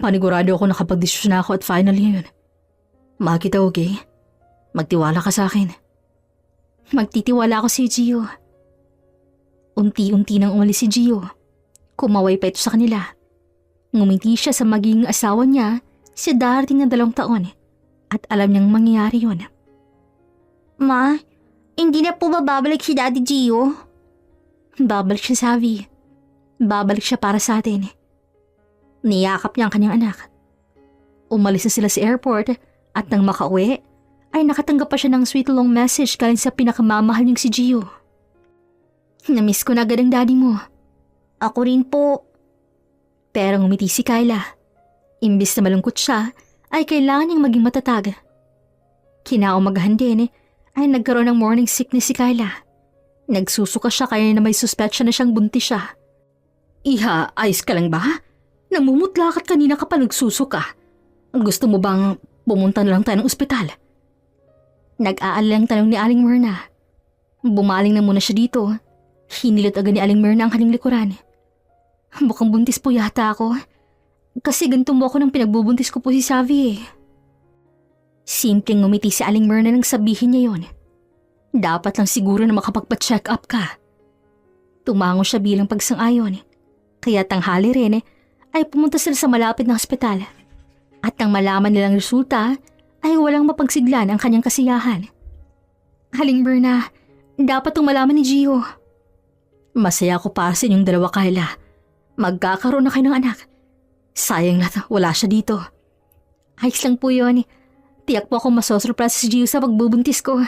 panigurado ako nakapag-desisyon na ako at finally yun. Mahal kita, okay? Magtiwala ka sa akin. Magtitiwala ako si Gio. Unti-unti nang umalis si Gio. Kumaway pa ito sa kanila. Ngumiti siya sa magiging asawa niya sa darating na 2 taon at alam niyang mangyayari yun. Ma, hindi na po ba babalik si Daddy Gio? Babalik siya, Savi. Babalik siya para sa atin. Niyakap niya ang kanyang anak. Umalis na sila sa airport at nang makauwi, ay nakatanggap pa siya ng sweet long message galing sa pinakamamahal niyang si Gio. Namiss ko na agad ang daddy mo. Ako rin po. Pero ngumiti si Kyla. Imbis na malungkot siya, ay kailangan niyang maging matatag. Kinaumagahan din ay nagkaroon ng morning sickness si Kyla. Nagsusuka siya kaya na may suspetsya na siyang buntis siya. Iha, ayos ka lang ba? Namumutlakat kanina ka pa nagsusuka. Gusto mo bang pumunta na lang tayo ng ospital? Nag-aalalang tanong ni Aling Myrna. Bumaling na muna siya dito. Hinilot agad ni Aling Myrna ang kanyang likuran. Mukhang buntis po yata ako. Kasi ganito mo ako nang pinagbubuntis ko po si Savi eh. Simpleng ngumiti si Aling Myrna nang sabihin niya yon. Dapat lang siguro na makapagpa-check up ka. Tumango siya bilang pagsang-ayon. Kaya tanghali rin ay pumunta sila sa malapit na ospital. At nang malaman nilang resulta ay walang mapagsiglan ang kanyang kasiyahan. Aling Myrna, dapat itong malaman ni Gio. Masaya ako para sa inyong 2, Kyla. Magkakaroon na kayo ng anak. Sayang na wala siya dito. Ayos lang po yun. Tiyak po ako masosurprise si Gio sa pagbubuntis ko.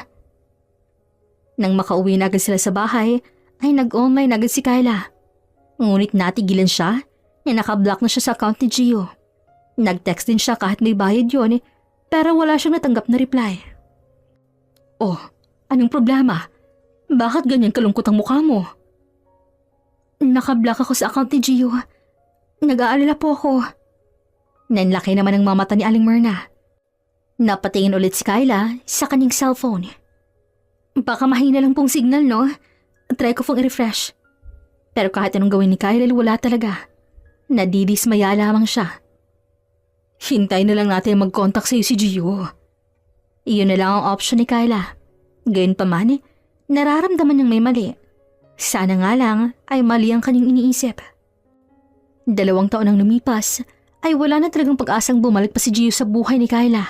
Nang makauwi na agad sila sa bahay, ay nag-online agad si Kyla. Ngunit natigilan siya na nakablock na siya sa account ni Gio. Nag-text din siya kahit may bayad yun pero wala siyang natanggap na reply. Oh, anong problema? Bakit ganyan kalungkot ang mukha mo? Nakablock ako sa account ni Gio. Nag-aalala po ako. Nanlaki naman ang mamata ni Aling Myrna. Napatingin ulit si Kyla sa kanyang cellphone. Baka mahina lang pong signal, no? Try ko pong i-refresh. Pero kahit anong gawin ni Kyla, wala talaga. Nadidismaya lamang siya. Hintay na lang natin mag-contact sa'yo si Gio. Iyon na lang ang option ni Kyla. Gayunpaman, nararamdaman niyang may mali. Sana nga lang ay mali ang kanyang iniisip. 2 taon ang lumipas ay wala na talagang pag-asang bumalik pa si Gio sa buhay ni Kyla.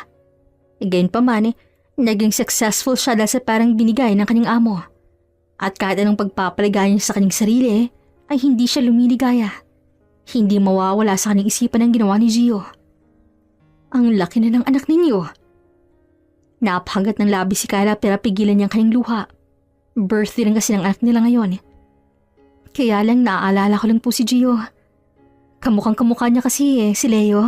Gayunpaman, naging successful siya dahil sa parang binigay ng kanyang amo. At kahit anong pagpapaligaya niya sa kanyang sarili, ay hindi siya lumiligaya. Hindi mawawala sa kanyang isipan ang ginawa ni Gio. Ang laki na ng anak ninyo. Napahagat ng labi si Kyla pero pigilan niyang kanyang luha. Birthday rin kasi ng anak nila ngayon. Kaya lang naaalala ko lang po si Gio. Kamukhang kamukha niya kasi si Leo.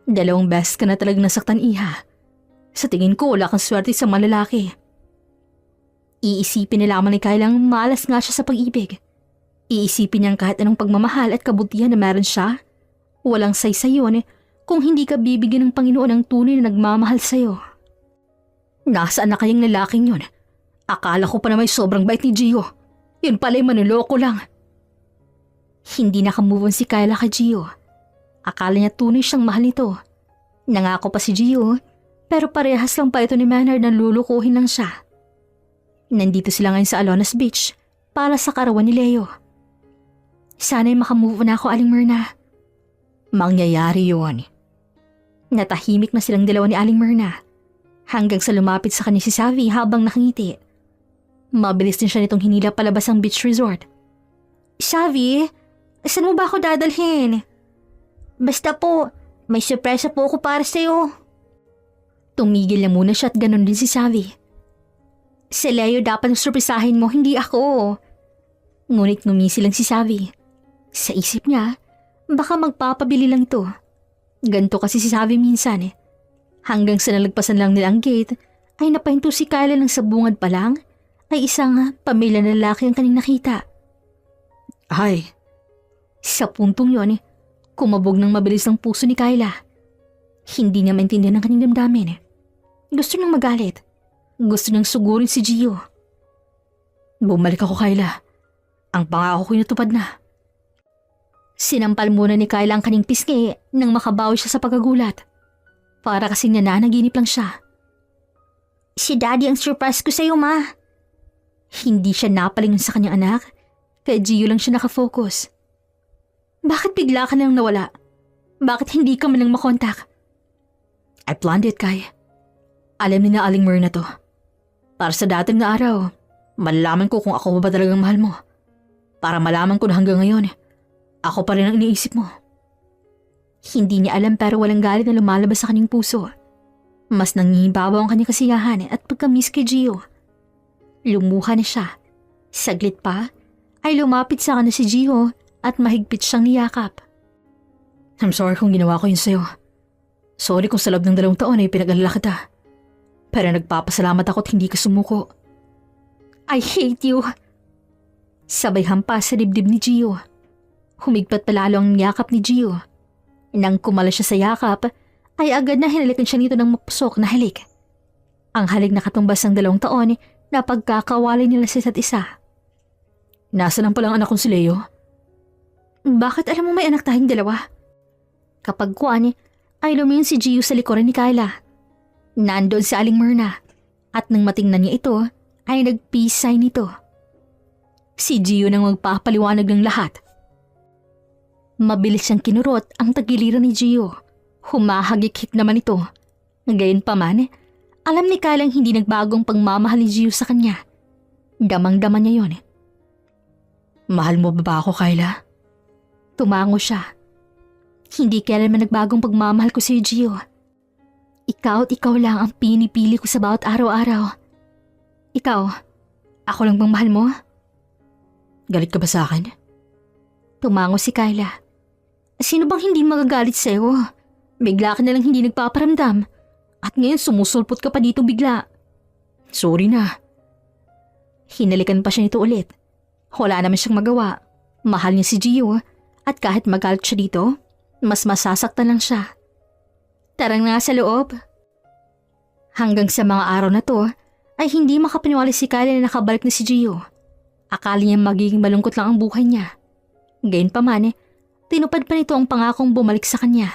2 beses ka na talagang nasaktan, iha. Sa tingin ko wala kang swerte sa malalaki. Iisipin nila ni Kyla lang malas nga siya sa pag-ibig. Iisipin niyang kahit anong pagmamahal at kabutihan na meron siya, walang saysay yun kung hindi ka bibigyan ng Panginoon ng tunay na nagmamahal sa'yo. Nasaan na kayang lalaking yun? Akala ko pa na may sobrang bait ni Gio. Yun pala'y manuloko lang. Hindi nakamove on si Kyla kay Gio. Akala niya tunay siyang mahal nito. Nangako pa si Gio, pero parehas lang pa ito ni Maynard na lulukuhin lang siya. Nandito sila ngayon sa Alonas Beach para sa karawan ni Leo. Sana'y makamove on ako, Aling Myrna. Mangyayari yun. Natahimik na silang dalawa ni Aling Myrna hanggang sa lumapit sa kanya si Savi habang nakangiti. Mabilis din siya nitong hinila palabas ang beach resort. Savi, saan mo ba ako dadalhin? Basta po, may surpresa po ako para sa'yo. Tumigil na muna siya at ganun din si Savi. Si Leo dapat surprisahin mo, hindi ako. Ngunit ngumisi lang si Savi. Sa isip niya, baka magpapabili lang ito. Ganto kasi si Savi minsan. Hanggang sa nalagpasan lang nila ang gate, ay napahinto si Kyla lang sa bungad pa lang, ay isang pamilya na lalaki ang kanyang nakita. Hi. Sa puntong yon, kumabog ng mabilis ang puso ni Kyla. Hindi niya maintindihan ang kanyang damdamin. Gusto niyang magalit. Gusto niyang sugurin si Gio. Bumalik ako, Kyla. Ang pangako ko'y natupad na. Sinampal muna ni Kyla ang kanyang pisngi nang makabawi siya sa pagkagulat. Para kasing nananaginip lang siya. Si Daddy ang surprise ko sa'yo, Ma. Hindi siya napalingon sa kanyang anak, kaya Gio lang siya nakafocus. Bakit bigla ka nang nawala? Bakit hindi ka man lang makontak? I planned it, Kay. Alam ni na Aling Myrna to. Para sa dating na araw, malalaman ko kung ako ba talagang mahal mo. Para malaman ko na hanggang ngayon, ako pa rin ang iniisip mo. Hindi niya alam pero walang galit na lumalabas sa kanyang puso. Mas nangingibabaw ang kanyang kasiyahan at pagka-miss kay Gio. Lumuha na siya. Saglit pa, ay lumapit sa kanya si Gio at mahigpit siyang niyakap. I'm sorry kung ginawa ko yun sa'yo. Sorry kung sa loob ng 2 taon ay pinag-alala kita. Pero nagpapasalamat ako at hindi ka sumuko. I hate you. Sabay hampas sa dibdib ni Gio. Humigpat palalo ang yakap ni Gio. Nang kumala siya sa yakap, ay agad na hinalikan siya nito ng mapusok na halik. Ang halik na katumbas ng 2 taon na pagkakawalay nila sa isa't isa. Nasaan ang palang anak kong si Leo? Bakit alam mo may anak tayong 2? Kapag kuwan, ay lumingon si Gio sa likuran ni Kyla. Nandoon si Aling Myrna at nang matingnan niya ito, ay nag-peace sign nito. Si Gio nang magpapaliwanag ng lahat. Mabilis siyang kinurot ang tagiliran ni Gio. Humahagik-hik naman ito. Gayunpaman, alam ni Kyla hindi nagbagong pagmamahal ni Gio sa kanya. Damang-dama niya yon. Mahal mo ba ako, Kyla? Tumango siya. Hindi kailanman nagbagong pagmamahal ko sa'yo, Gio. Ikaw at ikaw lang ang pinipili ko sa bawat araw-araw. Ikaw, Ako lang bang mahal mo? Galit ka ba sa akin? Tumango si Kyla. Sino bang hindi magagalit sa'yo? Bigla ka nalang hindi nagpaparamdam. At ngayon sumusulpot ka pa dito bigla. Sorry na. Hinalikan pa siya nito ulit. Wala naman siyang magawa. Mahal niya si Gio. At kahit magalit siya dito, mas masasaktan lang siya. Tara nga sa loob. Hanggang sa mga araw na to, ay hindi makapaniwala si Kyla na nakabalik na si Gio. Akala niya magiging malungkot lang ang buhay niya. Gayunpaman, tinupad pa nito ang pangakong bumalik sa kanya.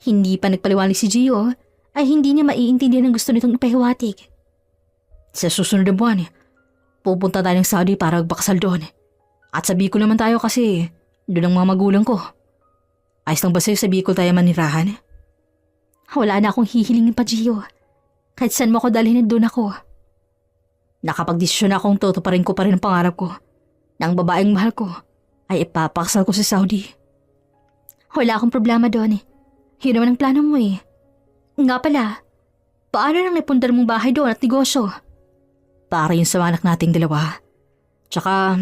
Hindi pa nagpaliwanag si Gio, ay hindi niya maiintindihan ang gusto nitong ipahiwatig. Sa susunod na buwan, pupunta tayo ng Saudi para magbakasal doon. At sa Bicol naman tayo kasi doon ang mga magulang ko. Ayos lang ba sa'yo sa Bicol tayo manirahan? Wala na akong hihilingin pa, Gio. Kahit saan mo ako dalhin, doon ako. Nakapagdesisyon na akong tutuparin ko pa rin ang pangarap ko na ang babaeng mahal ko ay ipapakasal ko sa Saudi. Wala akong problema doon. Yun naman ang plano mo eh. Nga pala, paano nang napundar mong bahay doon at negosyo? Para yun sa anak nating dalawa. Tsaka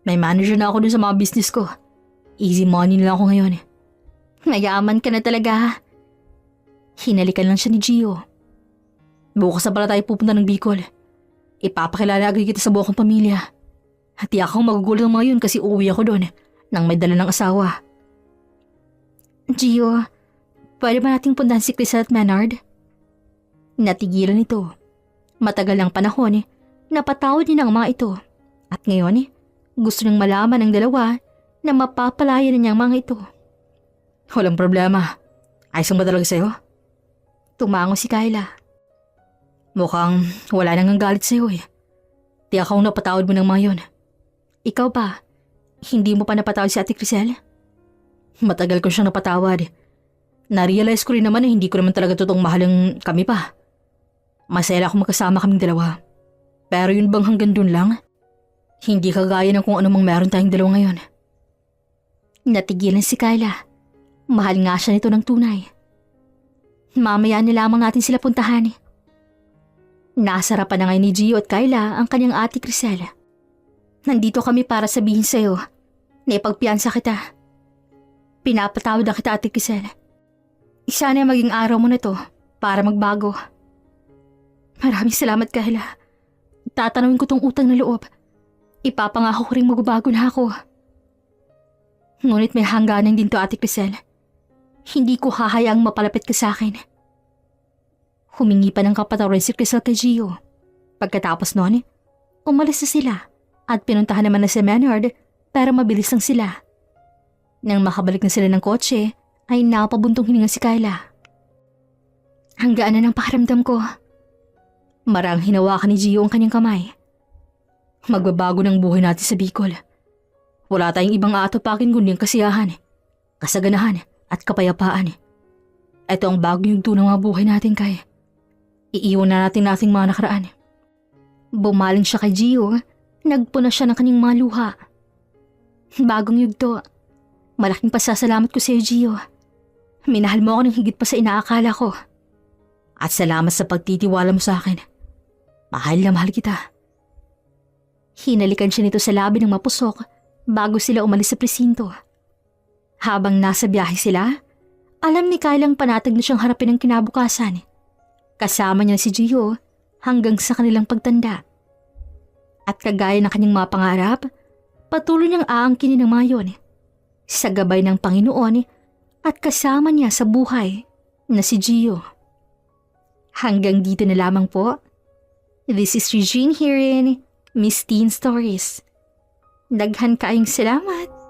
may manager na ako dun sa mga business ko. Easy money na lang ako ngayon. Mayaman ka na talaga. Hinalikan lang siya ni Gio. Bukas na pala tayo pupunta ng Bicol. Ipapakilala agad kita sa buong pamilya. At tiyak akong magugulat ng mga yun kasi uuwi ako doon nang may dala ng asawa. Gio, pwede ba nating puntahan si Crisel at Maynard? Natigilan ito. Matagal ang panahon, napatawad din ang mga ito. At ngayon, gusto niyang malaman ng dalawa na mapapalaya na niya ang mga ito. Walang problema. Ayos lang ba talaga sa'yo? Tumango si Kyla. Mukhang wala nang galit sa'yo eh. Tiyak akong napatawad mo ng mga yun. Ikaw ba? Hindi mo pa napatawad si Ate Crisel? Matagal ko siyang napatawad. Na-realize ko rin naman na hindi ko naman talaga totoong mahalang kami pa. Masaya akong magkasama kaming dalawa. Pero yun bang hanggang dun lang? Hindi kagaya ng kung anumang meron tayong dalawa ngayon. Natigilan si Kyla. Mahal nga siya nito ng tunay. Mamaya na lamang natin sila puntahan. Nasarapan na ngayon ni Gio at Kyla ang kanyang Ate Crisel. Nandito kami para sabihin sa'yo na ipagpiansa kita. Pinapatawad na kita, Ate Crisel. Sana maging araw mo na to para magbago. Maraming salamat, Kyla. Tatanawin ko tong utang na loob. Ipapangako ko rin magbabago na ako. Ngunit may hangganan din to, Ate Crisel. Hindi ko hahayaang mapalapit ka sa akin. Humingi pa ng kapatawaran si Crisel kay Gio. Pagkatapos noon, umalis na sila at pinuntahan naman na si Maynard pero mabilis lang sila. Nang makabalik na sila ng kotse, ay napabuntong hininga si Kyla. Ang gaan na ng pakiramdam ko. Marang hinawakan ni Gio ang kanyang kamay. Magbabago ng buhay natin sa Bicol. Wala tayong ibang aatopakin kundi ang kasiyahan, kasaganahan at kapayapaan. Ito ang bagong yugto ng mga buhay natin, Kay. Iiwan na natin ating mga nakaraan. Bumaling siya kay Gio, nagpuna siya ng kanyang mga luha. Bagong yugto. Malaking pasasalamat ko sa iyo, Gio. Minahal mo ako ng higit pa sa inaakala ko. At salamat sa pagtitiwala mo sa akin. Mahal na mahal kita. Hinalikan siya nito sa labi ng mapusok bago sila umalis sa presinto. Habang nasa biyahe sila, alam ni Kylang panatag na siyang harapin ang kinabukasan. Kasama niya si Gio hanggang sa kanilang pagtanda. At kagaya ng kanyang mga pangarap, patuloy niyang aangkinin ang mga yun sa gabay ng Panginoon at kasama niya sa buhay na si Gio. Hanggang dito na lamang po. This is Regine here in Miss Teen Stories. Daghan kaayong salamat.